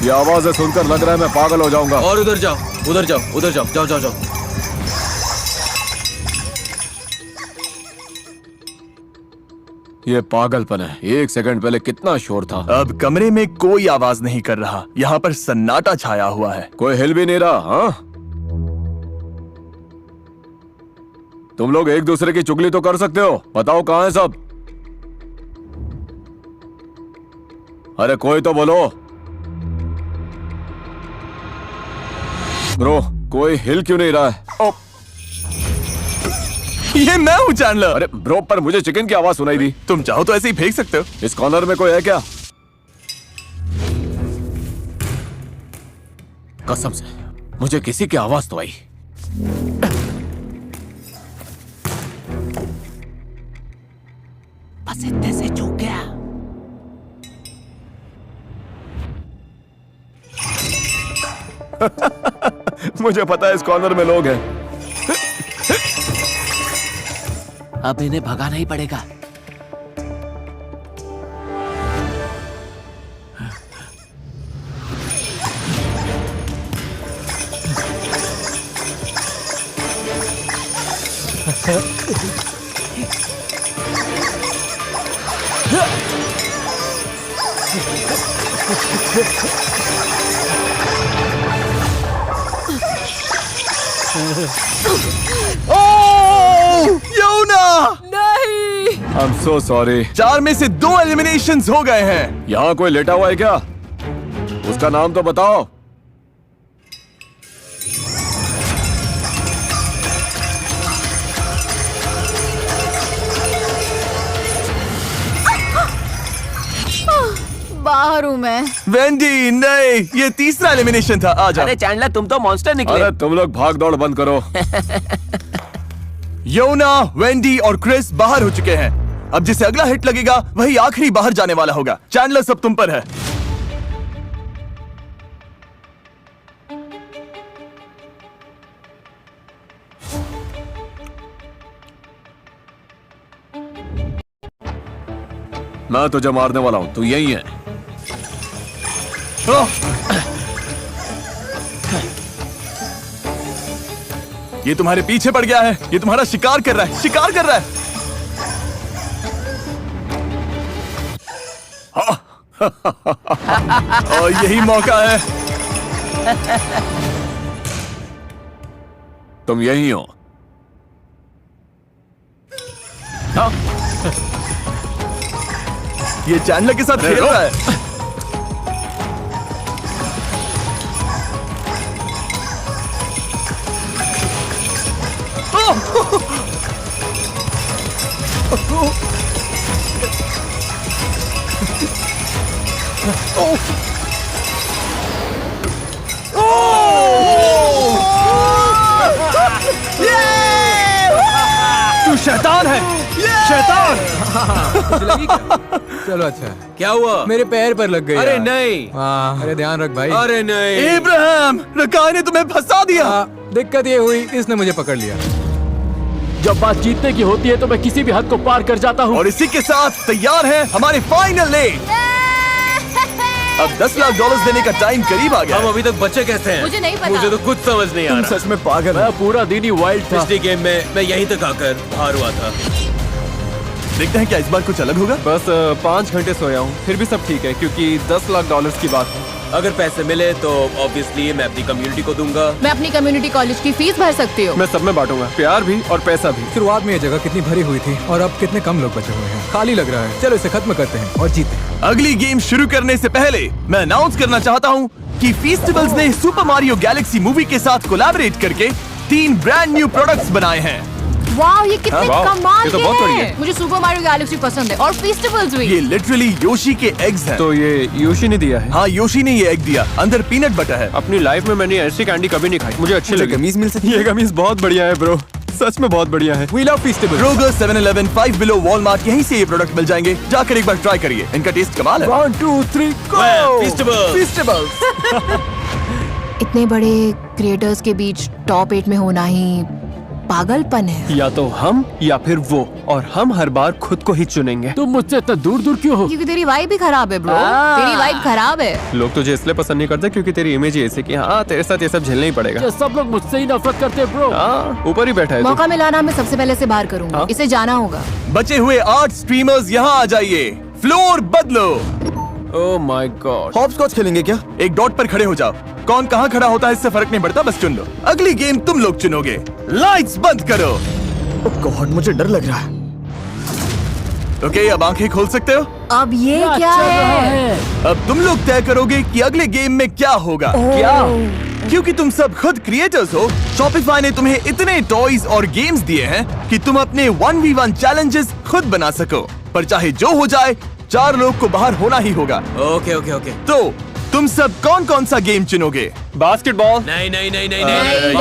ये आवाजें सुनकर लग रहा है मैं पागल हो जाऊंगा। और उधर जाओ, उधर जाओ, उधर जाओ, जाओ जाओ जाओ। ये पागलपन है। 1 सेकंड पहले कितना शोर था। अब कमरे में कोई आवाज नहीं कर रहा, यहाँ पर सन्नाटा छाया हुआ है। कोई हिल भी नहीं रहा। हाँ तुम लोग एक दूसरे की चुगली तो कर सकते हो। बताओ कहाँ है सब? अरे कोई तो बोलो। ब्रो कोई हिल क्यों नहीं रहा है? ये मैं हूँ चैंडलर। अरे ब्रो पर मुझे चिकन की आवाज सुनाई दी। तुम चाहो तो ऐसे ही फेंक सकते हो। इस कॉर्नर में कोई है क्या? कसम से मुझे किसी की आवाज तो आई। बस इतने से चूक गया। मुझे पता है इस कॉर्नर में लोग हैं। अब इन्हें भगाना ही पड़ेगा। योना! नहीं। I am so sorry. 4 में से 2 एलिमिनेशंस हो गए हैं। यहाँ कोई लेटा हुआ है क्या? उसका नाम तो बताओ। बाहर हूँ मैं। वेंडी नहीं, ये तीसरा एलिमिनेशन था। आ जाओ। अरे चैंडलर तुम तो मॉन्स्टर निकले। अरे तुम लोग भाग दौड़ बंद करो। योना, वेंडी और क्रिस बाहर हो चुके हैं। अब जिसे अगला हिट लगेगा वही आखिरी बाहर जाने वाला होगा। चैंडलर सब तुम पर है। मैं तुझे मारने वाला हूँ, तू यही है। ये तुम्हारे पीछे पड़ गया है। ये तुम्हारा शिकार कर रहा है, शिकार कर रहा है। और यही मौका है। तुम यही हो। ये चैंडलर के साथ खेल रहा है। तू शैतान है, शैतान। चलो अच्छा है। क्या हुआ? मेरे पैर पर लग गई अरे यार। नहीं, हाँ, अरे ध्यान रख भाई। अरे नहीं। इब्राहिम, रकाय ने तुम्हें फंसा दिया। दिक्कत ये हुई, इसने मुझे पकड़ लिया। जब बात जीतने की होती है तो मैं किसी भी हद को पार कर जाता हूँ। और इसी के साथ तैयार है हमारे फाइनल ले। अब $10 लाख देने का टाइम करीब आ गया। हम अभी तक बचे कैसे हैं? मुझे नहीं पता। मुझे तो कुछ समझ नहीं आ रहा। सच में पागल मैं पूरा दिन ही वाइल्ड था। पिछली गेम में मैं यहीं तक आकर हार हुआ था। देखते हैं क्या इस बार कुछ अलग होगा। बस 5 घंटे सोया हूँ, फिर भी सब ठीक है क्योंकि $10 लाख की बात है। अगर पैसे मिले तो ऑब्वियसली मैं अपनी कम्युनिटी को दूंगा। मैं अपनी कम्युनिटी कॉलेज की फीस भर सकती हूँ। मैं सब में बांटूंगा, प्यार भी और पैसा भी। शुरुआत में ये जगह कितनी भरी हुई थी और अब कितने कम लोग बचे हुए हैं। खाली लग रहा है। चलो इसे खत्म करते हैं और जीते हैं। अगली गेम शुरू करने से पहले मैं अनाउंस करना चाहता हूँ कि फेस्टिवल्स ने सुपर मारियो गैलेक्सी मूवी के साथ कोलैबोरेट करके 3 ब्रांड न्यू प्रोडक्ट्स बनाए हैं। वाह, ये कितने वाह, कमाल ये तो के बहुत बढ़िया हैं। है। मुझे सुपर मारियो गैलेक्सी पसंद है और फेस्टिवल्स भी। ये लिटरली योशी के एग्स हैं। तो ये योशी ने दिया है। हाँ, योशी ने ये एग दिया। अंदर पीनट बटर है। अपनी लाइफ में मैंने ऐसी कैंडी कभी नहीं खाई। मुझे अच्छी लगी। कमीज मिल सकती ये कमीज बहुत बढ़िया है ब्रो, सच में बहुत बढ़िया है। We love festivals। Kroger, 7-Eleven, 5 Below, Walmart, यहीं से ये प्रोडक्ट मिल जाएंगे। जाकर एक बार ट्राई करिए, इनका टेस्ट कमाल है। 1 2 3 फेस्टिवल्स। इतने बड़े क्रिएटर्स के बीच टॉप 8 में होना ही पागलपन है। या तो हम या फिर वो, और हम हर बार खुद को ही चुनेंगे। तुम मुझसे इतना दूर दूर क्यों हो? क्योंकि तेरी वाइब भी खराब है ब्रो। तेरी वाइब खराब है। लोग तुझे इसलिए पसंद नहीं करते क्योंकि तेरी इमेज ही ऐसी कि हाँ तेरे साथ ये सब झेलना ही पड़ेगा। क्या सब लोग मुझसे ही नफरत करते हैं ब्रो? हाँ, ऊपर ही बैठा है तू। मौका मिला ना, मैं सबसे पहले से बाहर करूंगा। हाँ? इसे जाना होगा। बचे हुए 8 स्ट्रीमर्स यहाँ आ जाइए। फ्लोर बदलो। Oh my God. हॉपस्कॉच खेलेंगे क्या? एक डॉट पर खड़े हो जाओ। कौन कहाँ खड़ा होता है इससे फर्क नहीं पड़ता, बस चुन लो। अगली गेम तुम लोग चुनोगे। लाइट्स बंद करो। गॉड, मुझे डर लग रहा है। ओके, अब आंखें खोल सकते हो। अब ये क्या चल रहा है? है? अब तुम लोग तय करोगे कि अगले गेम में क्या होगा। क्या? क्योंकि तुम सब खुद क्रिएटर्स हो, शॉपिफाई ने तुम्हें इतने टॉयज और गेम्स दिए हैं कि तुम अपने 1v1 चैलेंजेस खुद बना सको। पर चाहे जो हो जाए, 4 लोग को बाहर होना ही होगा। Okay okay okay. तो तुम सब कौन कौन सा गेम चुनोगे? बास्केटबॉल। नहीं नहीं नहीं नहीं, नहीं, नहीं।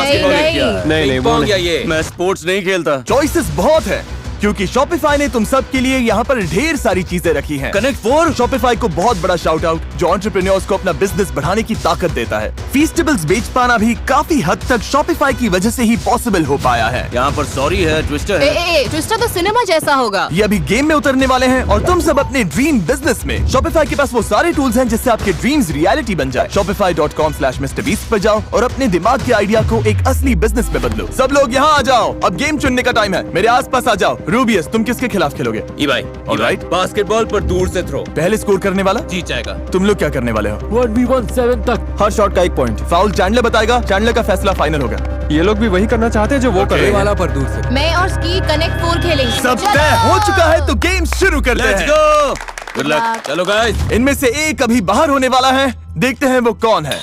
नहीं, पिंग वो पोंग नहीं। या ये? मैं स्पोर्ट्स नहीं खेलता। चॉइसेस बहुत है क्योंकि शॉपिफाई ने तुम सब के लिए यहाँ पर ढेर सारी चीजें रखी हैं। कनेक्ट 4 शॉपिफाई को बहुत बड़ा शाउट आउट जो एंटरप्रेन्योर्स को अपना बिजनेस बढ़ाने की ताकत देता है। फीस्टेबल्स बेच पाना भी काफी हद तक शॉपिफाई की वजह से ही पॉसिबल हो पाया है। यहाँ पर सॉरी है, ट्विस्टर है। ट्विस्टर तो सिनेमा जैसा होगा। ये अभी गेम में उतरने वाले हैं और तुम सब अपने ड्रीम बिजनेस में शॉपिफाई के पास वो सारे टूल्स हैं जिससे आपके ड्रीम्स रियलिटी बन जाए। shopify.com/MrBeast पर जाओ और अपने दिमाग के आइडिया को एक असली बिजनेस में बदलो। सब लोग यहाँ आ जाओ, अब गेम चुनने का टाइम है। मेरे आसपास आ जाओ। रूबियस, तुम किसके खिलाफ खेलोगे? भाई Alright. बास्केटबॉल पर दूर से थ्रो पहले स्कोर करने वाला जीत जाएगा। तुम लोग क्या करने वाले हो? 1v17 तक। हर शॉट का 1 पॉइंट। फाउल चैंडलर बताएगा, चैंडलर का फैसला फाइनल होगा। ये लोग भी वही करना चाहते हैं जो वो कर रहे हैं। वाला पर दूर से। मैं और स्की कनेक्ट 4 खेलेंगे। सब तय हो चुका है तो गेम शुरू करते लेट्स हैं। गो, गुड लक। चलो गाइस, इनमें से एक अभी बाहर होने वाला है, देखते हैं वो कौन है।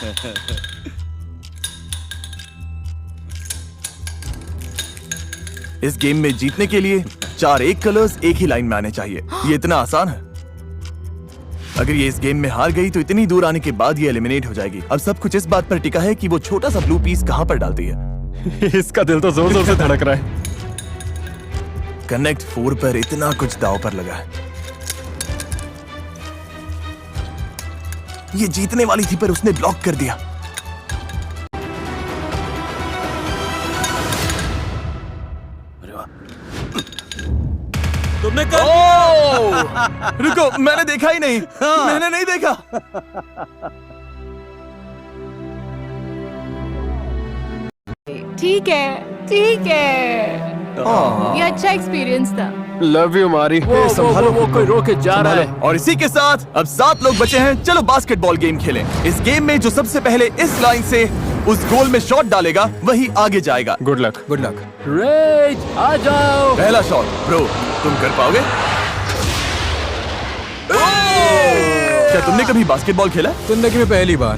इस गेम में जीतने के लिए 4 एक कलर्स एक ही लाइन में आने चाहिए। ये इतना आसान है। अगर ये इस गेम में हार गई तो इतनी दूर आने के बाद ये एलिमिनेट हो जाएगी। अब सब कुछ इस बात पर टिका है कि वो छोटा सा ब्लू पीस कहां पर डालती है। इसका दिल तो जोर जोर से धड़क रहा है। कनेक्ट 4 पर इतना कुछ दांव पर लगा है। ये जीतने वाली थी पर उसने ब्लॉक कर दिया। तुमने कर रुको, मैंने देखा ही नहीं। मैंने नहीं देखा। ठीक है, ठीक है। ये अच्छा एक्सपीरियंस था। लव यू मारी। वो कोई रोके जा रहा है। और इसी के साथ अब 7 लोग बचे हैं। चलो बास्केटबॉल गेम खेलें। इस गेम में जो सबसे पहले इस लाइन से उस गोल में शॉट डालेगा वही आगे जाएगा। Good luck. Good luck. रेज आ जाओ। पहला शॉट ब्रो, तुम कर पाओगे? क्या तुमने कभी बास्केटबॉल खेला? जिंदगी में पहली बार।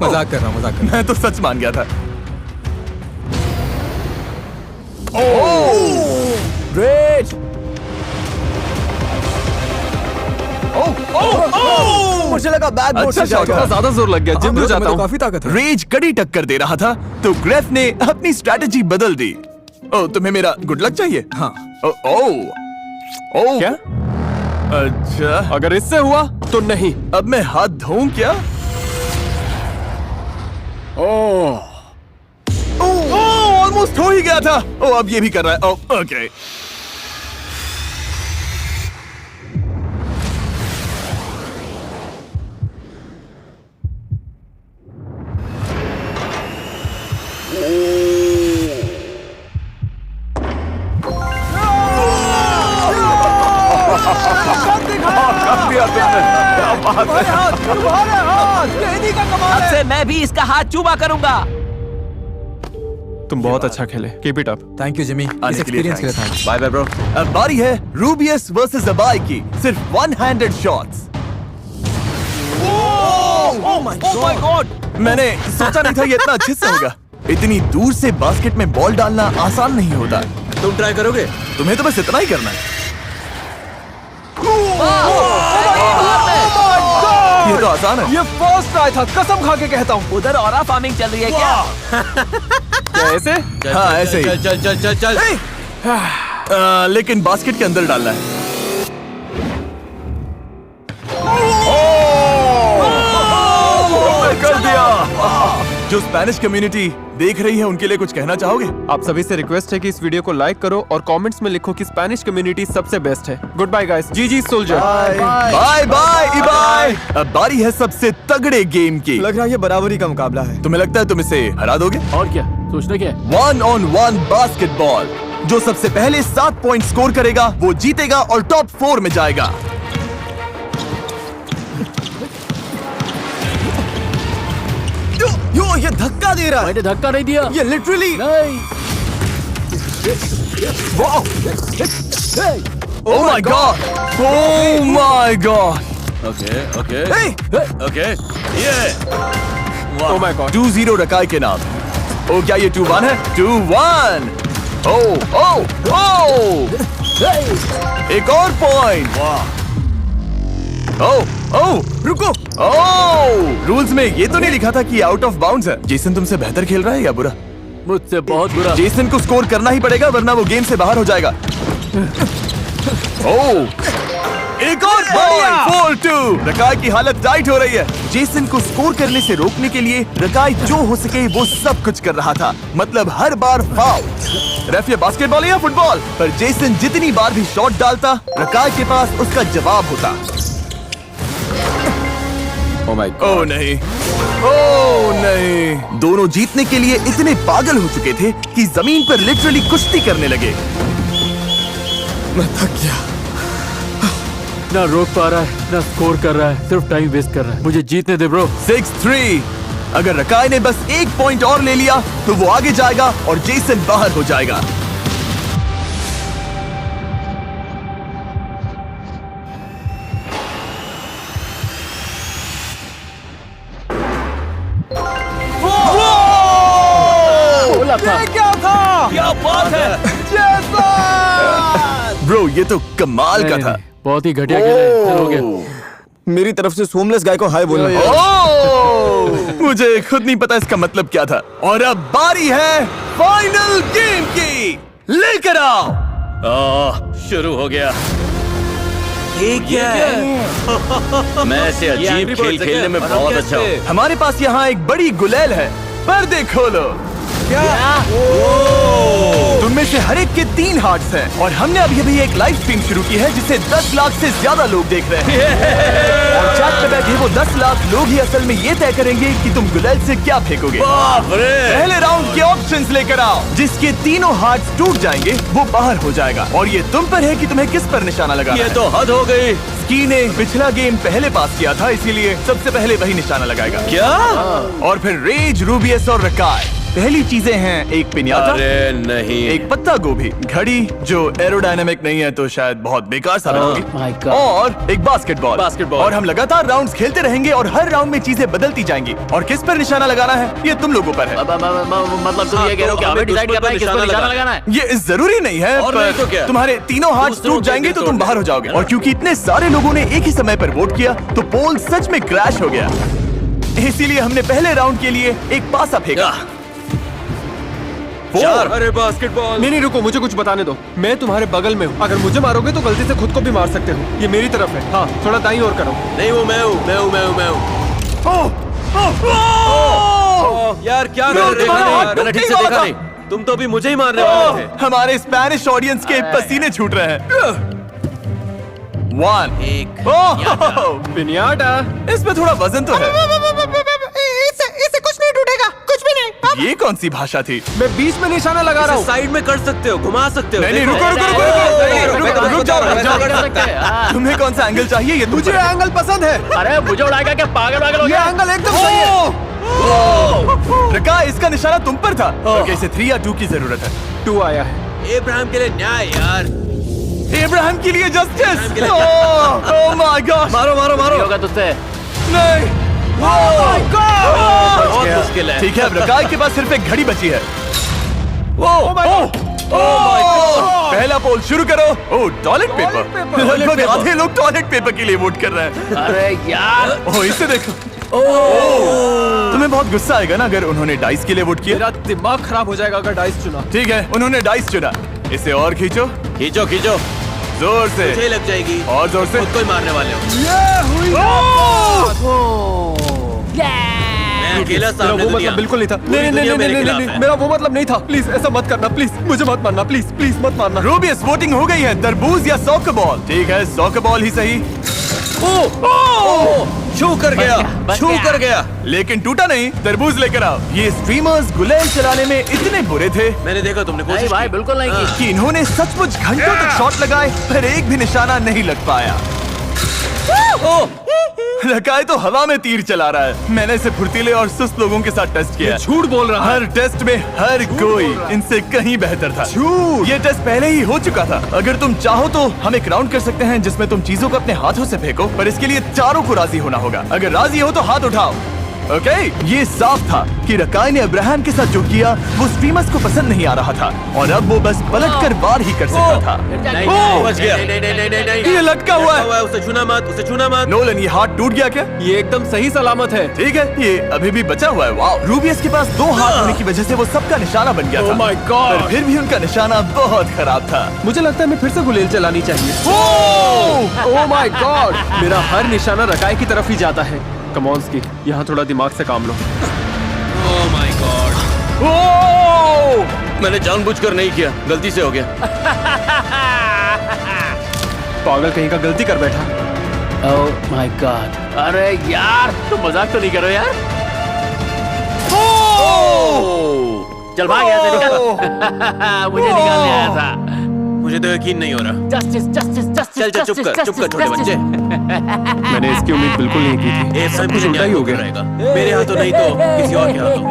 मजाक कर रहा हूँ, मजाक कर रहा मैं तो सच मान गया था। रेज। मुझे लगा बैट बोर्ड अच्छा से जाएगा। शॉट। ज्यादा जोर लग गया। जिम में जाता हूँ। काफी ताकत है। रेज कड़ी टक्कर दे रहा था तो ग्रेफ ने अपनी स्ट्रैटेजी बदल दी। ओ, तुम्हें मेरा गुड लक चाहिए? हाँ। ओ, क्या? अच्छा, अगर इससे हुआ तो नहीं। अब मैं हाथ धोऊं क्या? ऑलमोस्ट हो ही गया था। ओ, अब ये भी कर रहा है। ओ, ओके। अब से मैं भी इसका हाथ चूमा करूंगा। तुम बहुत अच्छा खेले। Keep it up. Thank you Jimmy, आने इस के लिए एक्सपीरियंस के लिए thanks. Thanks. Bye bye bro. अब बारी है रूबियस वर्सेस अबाई की। सिर्फ 1-handed shots. Oh my God. मैंने सोचा नहीं था ये इतना अच्छे से होगा। इतनी दूर से बास्केट में बॉल डालना आसान नहीं होता। तुम ट्राई करोगे? तुम्हें तो बस इतना ही करना है। ये तो आसान है। ये फर्स्ट ट्राई था, कसम खा के कहता हूँ। उधर ऑरा फार्मिंग चल रही है क्या? क्या ऐसे? हाँ, ऐसे ही। चल चल चल चल। लेकिन बास्केट के अंदर डालना है। कर दिया। जो स्पेनिश कम्युनिटी देख रही है उनके लिए कुछ कहना चाहोगे? आप सभी से रिक्वेस्ट है कि इस वीडियो को लाइक करो और कमेंट्स में लिखो कि स्पेनिश कम्युनिटी सबसे बेस्ट है। Good bye guys. जी सोल्जर। Bye bye Ibai. अब बारी है सबसे तगड़े गेम की। लग रहा है ये बराबरी का मुकाबला है। तुम्हें लगता है तुम इसे हरा दोगे? और क्या सोचना क्या है? 1-on-1 basketball. जो सबसे पहले 7 पॉइंट स्कोर करेगा वो जीतेगा और टॉप 4 में जाएगा। यो ये धक्का दे रहा है। मैंने धक्का नहीं दिया। ये लिटरली। नहीं। Oh my god! Oh my god! Okay okay Hey! Okay. ये ओह माय गॉड। 2-0 रकाई के नाम। ओ क्या ये 2-1 है? 2-1! ओ! एक और पॉइंट। ओ रुको। रूल्स में ये तो नहीं लिखा था कि आउट ऑफ बाउंड्स है। जेसन तुमसे बेहतर खेल रहा है या बुरा? मुझसे बहुत बुरा। जेसन को स्कोर करना ही पड़ेगा वरना वो गेम से बाहर हो जाएगा। ओह, एक और पॉइंट, 4-2। रकाय की हालत टाइट हो रही है। जेसन को स्कोर करने से रोकने के लिए रकाय जो हो सके वो सब कुछ कर रहा था, मतलब हर बार फाउल। रेफ ये बास्केटबॉल या फुटबॉल, पर जेसन जितनी बार भी शॉट डालता रकाय के पास उसका जवाब होता। ओह नहीं, ओह नहीं। दोनों जीतने के लिए इतने पागल हो चुके थे कि जमीन पर लिटरली कुश्ती करने लगे। मैं थक गया। ना रोक पा रहा है ना स्कोर कर रहा है, सिर्फ टाइम वेस्ट कर रहा है। मुझे जीतने दे ब्रो। 6-3। अगर रकाय ने बस एक पॉइंट और ले लिया तो वो आगे जाएगा और जेसन बाहर हो जाएगा। बोला था। क्या था? क्या बात है? ब्रो ये तो कमाल का था। बहुत ही घटिया खेल है। हो गया। मेरी तरफ से सोमलेस गाय को हाय बोलना। ओह, मुझे खुद नहीं पता इसका मतलब क्या था। और अब बारी है फाइनल गेम की, लेकर आओ। शुरू हो गया। ये क्या है? मैं ऐसे अजीब खेल खेलने में बहुत अच्छा हूँ। हमारे पास यहाँ एक बड़ी गुलेल है, पर्दे खोलो। क्या? तुम में से हर एक के 3 हार्ट्स हैं और हमने अभी एक लाइव स्ट्रीम शुरू की है जिसे 10 लाख से ज्यादा लोग देख रहे हैं। और चैट में बैठे वो 10 लाख लोग ही असल में ये तय करेंगे कि तुम गुलेल से क्या फेंकोगे। पहले राउंड के ऑप्शंस लेकर आओ। जिसके तीनों हार्ट्स टूट जाएंगे वो बाहर हो जाएगा और ये तुम पर है कि तुम्हें किस पर निशाना लगाना है। ये तो हद हो गई। स्की ने पिछला गेम पहले पास किया था, इसीलिए सबसे पहले वही निशाना लगाएगा। क्या? और फिर रेज, रूबियस और रकाय। पहली चीजें हैं एक पिन्याता, अरे नहीं। एक पत्ता गोभी, घड़ी जो एरोडायनामिक नहीं है तो शायद बहुत बेकार साबित my होगी, God. और एक बास्केटबॉल। और हम लगातार राउंड्स खेलते रहेंगे और हर राउंड में चीजें बदलती जाएंगी। और किस पर निशाना लगाना है ये तुम लोगों पर है। मतलब तुम ये कह रहे हो कि हमें डिसाइड करना है किस पर निशाना लगाना है? ये जरूरी नहीं है, और पर नहीं तो क्या? तुम्हारे तीनों हाथ दूसरों टूट के जाएंगे तो भी तुम तोड़ बाहर हो जाओगे। और क्योंकि इतने सारे लोगों ने एक ही समय पर वोट किया तो पोल सच में क्रैश हो गया। इसीलिए हमने पहले राउंड के लिए एक पासा फेंका। अरे बास्केटबॉल। नहीं रुको, मुझे कुछ बताने दो। मैं तुम्हारे बगल में हूँ, अगर मुझे मारोगे तो गलती से खुद को भी मार सकते हो। ये मेरी तरफ है। हाँ, थोड़ा दाईं और करो। नहीं वो मैं हूँ। यार क्या कर रहे हो? मैंने ठीक से देखा नहीं। तुम तो अभी मुझे ही मारने वाले थे। हमारे स्पैनिश ऑडियंस के पसीने छूट रहे हैं। 1 पिनियाटा। इसमें थोड़ा वजन तो है। इससे कुछ नहीं टूटेगा, कुछ भी नहीं। ये कौन सी भाषा थी? मैं बीच में निशाना लगा रहा हूँ। साइड में कर सकते हो, घुमा सकते हो। नहीं, देखो। रुको, रुक जाओ। तुम्हें कौन सा एंगल चाहिए? ये मुझे एंगल पसंद है। अरे मुझे उड़ाएगा क्या? पागल हो ये गया? एंगल एकदम सही है। रका, इसका निशाना तुम पर था। ओके, इसे 3 या 2 की जरूरत है। 2 आया है। इब्राहिम के लिए न्याय यार। इब्राहिम के लिए जस्टिस। Oh my God. मारो। होगा तुझसे। नहीं। बहुत मुश्किल है। ठीक है, अब रकाय के पास सिर्फ एक घड़ी बची है। पहला पोल शुरू करो। ओह, टॉयलेट पेपर। लगभग आधे लोग टॉयलेट पेपर के लिए वोट कर रहे हैं। अरे यार। ओह, इसे देखो। तुम्हें बहुत गुस्सा आएगा ना अगर उन्होंने डाइस के लिए वोट किया। मेरा दिमाग खराब हो जाएगा अगर डाइस चुना। ठीक है, उन्होंने डाइस चुना। इसे और खींचो, खींचो। जोर से। मुझे लग जाएगी। और जोर से। खुद को ही मारने वाले हो। मैं अकेला मेरा सामने वो दुनिया। मतलब बिल्कुल नहीं था। पूरी दुनिया मेरे खिलाफ है। मेरा वो मतलब नहीं था। प्लीज ऐसा मत करना, प्लीज मुझे मत मारना, प्लीज मत मारना। रूबियस, वोटिंग हो गई है। तरबूज या सॉकर बॉल? ठीक है, सॉकर बॉल ही सही। छू कर गया। लेकिन टूटा नहीं। तरबूज लेकर आओ। ये स्ट्रीमर्स गुलेल चलाने में इतने बुरे थे मैंने देखा तुमने नहीं कोशिश भाई, की। बिल्कुल नहीं की। कि इन्होंने सचमुच घंटों तक शॉट लगाए पर एक भी निशाना नहीं लग पाया। रकाय तो हवा में तीर चला रहा है। मैंने इसे फुर्तीले और सुस्त लोगों के साथ टेस्ट किया। झूठ बोल रहा है। हर टेस्ट में हर कोई इनसे कहीं बेहतर था। झूठ। ये टेस्ट पहले ही हो चुका था। अगर तुम चाहो तो हम एक राउंड कर सकते हैं जिसमें तुम चीजों को अपने हाथों से फेंको, पर इसके लिए चारों को राजी होना होगा। अगर राजी हो तो हाथ उठाओ। ओके, ये साफ था कि रकाई ने अब्राहम के साथ जो किया वो स्ट्रीमर्स को पसंद नहीं आ रहा था और अब वो बस पलट कर वार ही कर सकता था। बच गया। ये लटका हुआ है। उसे छूना मत, उसे छूना मत। नोलन, ये हाथ टूट गया क्या? ये एकदम सही सलामत है। ठीक है, ये अभी भी बचा हुआ है। वाह, रूबियस के पास 2 हाथ होने की वजह से वो सबका निशाना बन गया था। Oh my God! पर फिर भी उनका निशाना बहुत खराब था। मुझे लगता है मैं फिर से गुलेल चलानी चाहिए। ओह माय गॉड, मेरा हर निशाना रकाई की तरफ ही जाता है। कमॉन्स की, यहाँ थोड़ा दिमाग से काम लो। ओह माय गॉड, मैंने जानबूझकर नहीं किया, गलती से हो गया। पागल कहीं का, गलती कर बैठा। ओह माय गॉड, अरे यार तुम मजाक तो नहीं करो यार। चल भाग यहाँ से, निकल। मुझे निकालने आया था। मुझे तो यकीन नहीं हो रहा। Justice justice justice. चल चुप कर छोटे बच्चे। मैंने इसकी उम्मीद बिल्कुल नहीं की थी। इब्राहिम कुछ के लिए उल्टा न्याय ही हो होकर गया। रहेगा, मेरे हाथों नहीं तो किसी और के हाथों।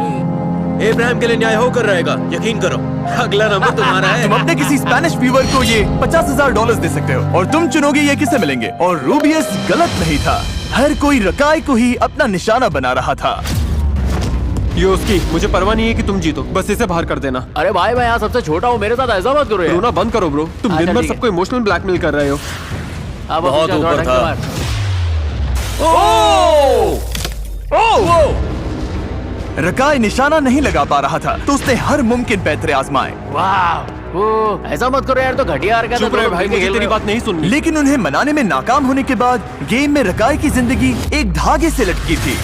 इब्राहिम के लिए न्याय होकर रहेगा, यकीन करो। अगला नंबर तुम्हारा है। तुम अपने किसी स्पेनिश व्यूअर को ये $50,000 दे सकते हो और तुम चुनोगे ये किसे मिलेंगे। और रूबियस गलत नहीं था, हर कोई रकाई को ही अपना निशाना बना रहा था। ये उसकी, मुझे परवाह नहीं है कि तुम जीतो, बस इसे बाहर कर देना। अरे भाई मैं यहाँ सबसे छोटा हूँ, मेरे साथ ऐसा मत करो यार। रोना बंद करो ब्रो, तुम अच्छा, दिन भर ठीक है। सबको इमोशनल ब्लैकमेल कर रहे हो। अब बहुत अपनी ऊपर ढंग था। से मार। रकाई निशाना नहीं लगा पा रहा था तो उसने हर मुमकिन पैतरे आजमाए, वाह, ओह, ऐसा मत करो यार, तो घटिया हरकत है। चुप रहे दोनों भाई, मिलके मुझे खेल तेरी रहे हो। बात नहीं सुननी। लेकिन उन्हें मनाने में नाकाम होने के बाद गेम में रकाई की जिंदगी एक धागे से लटकी थी।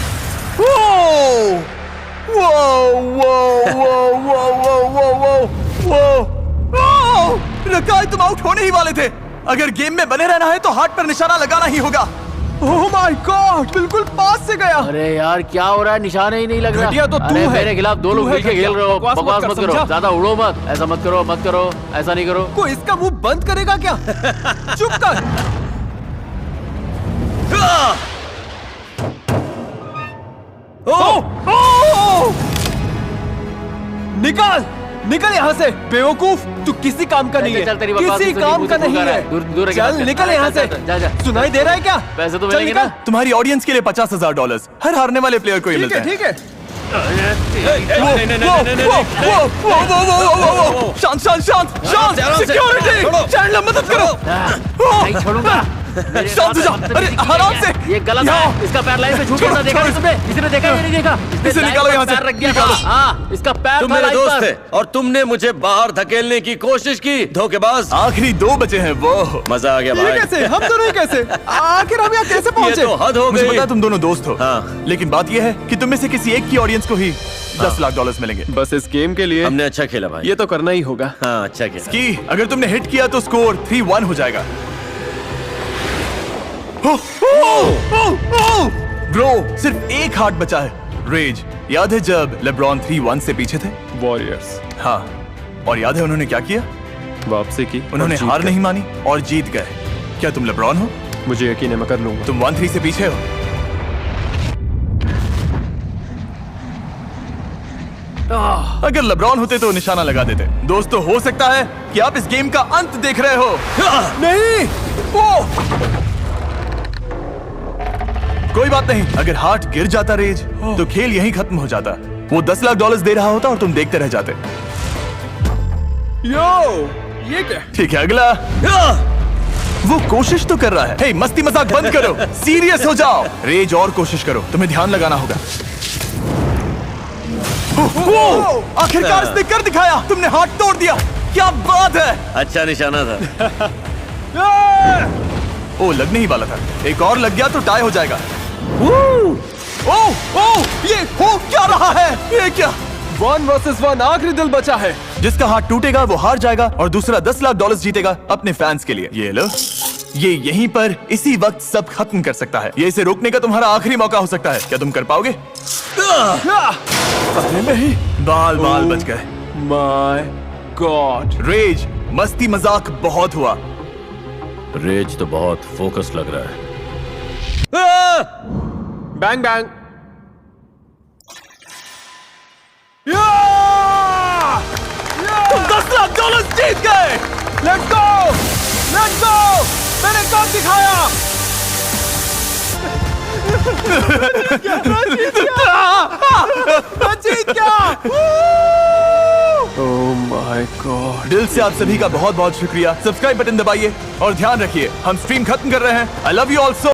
रकाई, तुम आउट होने ही वाले थे। अगर गेम में बने रहना है तो हाथ पर निशाना लगाना ही होगा। ओह माय गॉड, बिल्कुल पास से गया। अरे यार क्या हो रहा है, निशाना ही नहीं लग रहा। घटिया तो तू अरे है। मेरे खिलाफ 2 लोग तू है मिलके घटिया। खेल रहे हो। बकवास मत बकवास कर, मत करो, समझा? ज्यादा उड़ो मत। ऐसा मत करो, मत करो, ऐसा नहीं करो। कोई इसका मुंह बंद करेगा क्या? चुप कर। निकाल निकल यहाँ से, बेवकूफ, तू किसी काम का नहीं है। चल, तेरी बकवास किसी सुनी, काम मुझे का नहीं भूख आ रहा है। है। दूर रह के बात चल कर। निकल यहाँ से। जा, जा। सुनाई दे रहा है क्या? पैसे तो चल मिलेंगे निकल। ना? तुम्हारी ऑडियंस के लिए $50,000 हर हारने वाले प्लेयर को ही मिलता है। ठीक है। शांत शांत शांत शांत, सिक्योरिटी, चैंडलर मदद करो। नहीं छोड़ूंगा। मेरे शांत हो साथ जाओ। बदतमीजी अरे, की है। आराम से। ये गलत है। इसका पैर लाइन पे छूट गया था, देखा नहीं तुमने? किसी ने देखा या नहीं देखा? इसने इसे लाइन निकालो पर यहाँ से, पैर रख दिया था। निकालो। हाँ, इसका पैर तुम था मेरे लाइन दोस्त पर। थे और तुमने मुझे बाहर धकेलने की कोशिश की, धोखेबाज। आखिरी 2 बचे हैं वो। मजा आ गया ये भाई। कैसे? हम दोनों ही कैसे? आखिर हम यहाँ कैसे ये पहुंचे? तो हद हो मुझे गई। पता है तुम दोनों दोस्त हो, हाँ। लेकिन बात यह है कि तुम में से किसी एक की ऑडियंस को ही $10,00,000 मिलेंगे। बस इस गेम के लिए हमने अच्छा खेला भाई। ये तो करना ही होगा। हाँ, अच्छा खेला। कि अगर तुमने हिट किया तो स्कोर 3-1 हो जाएगा। ब्रो, सिर्फ एक हार्ट बचा है। रेज, याद है जब लेब्रॉन 3-1 से पीछे थे? वॉरियर्स हाँ, और याद है उन्होंने क्या किया? वापसी की। उन्होंने और जीत हार गए। नहीं मानी और जीत गए। क्या तुम लेब्रॉन हो? मुझे यकीन है, मैं कर लूंगा। तुम 1-3 से पीछे हो। अगर लेब्रॉन होते तो निशाना लगा देते। दोस्तों, हो सकता है कि आप इस गेम का अंत देख रहे हो। नहीं, कोई बात नहीं, अगर हार्ट गिर जाता रेज तो खेल यहीं खत्म हो जाता। वो $10,00,000 दे रहा होता और तुम देखते रह जाते। ये क्या? ठीक है, अगला। वो कोशिश तो कर रहा है। हे, मस्ती मजाक बंद करो, सीरियस हो जाओ। रेज, और कोशिश करो, तुम्हें ध्यान लगाना होगा। आखिरकार इसने कर दिखाया, तुमने हाथ तोड़ दिया, क्या बात है। अच्छा निशाना था। ओ, लगने ही वाला था। एक और लग गया तो टाई हो जाएगा। ये हो क्या रहा है? ये क्या? 1 versus 1, आखिरी दिल बचा है। जिसका हाथ टूटेगा वो हार जाएगा और दूसरा $10,00,000 जीतेगा अपने फैंस के लिए। ये लो, ये यहीं पर इसी वक्त सब खत्म कर सकता है। ये इसे रोकने का तुम्हारा आखिरी मौका हो सकता है। क्या तुम कर पाओगे? अरे नहीं। बाल बच गए। My God. रेज, मस्ती मजाक बहुत हुआ। रेज तो बहुत फोकस लग रहा है। Bang bang. तुम $10,00,000 जीत गए। Let's go, let's go. मैंने काम दिखाया। Oh my God. दिल से आप सभी का बहुत बहुत शुक्रिया। सब्सक्राइब बटन दबाइए और ध्यान रखिए हम स्ट्रीम खत्म कर रहे हैं। I love you also.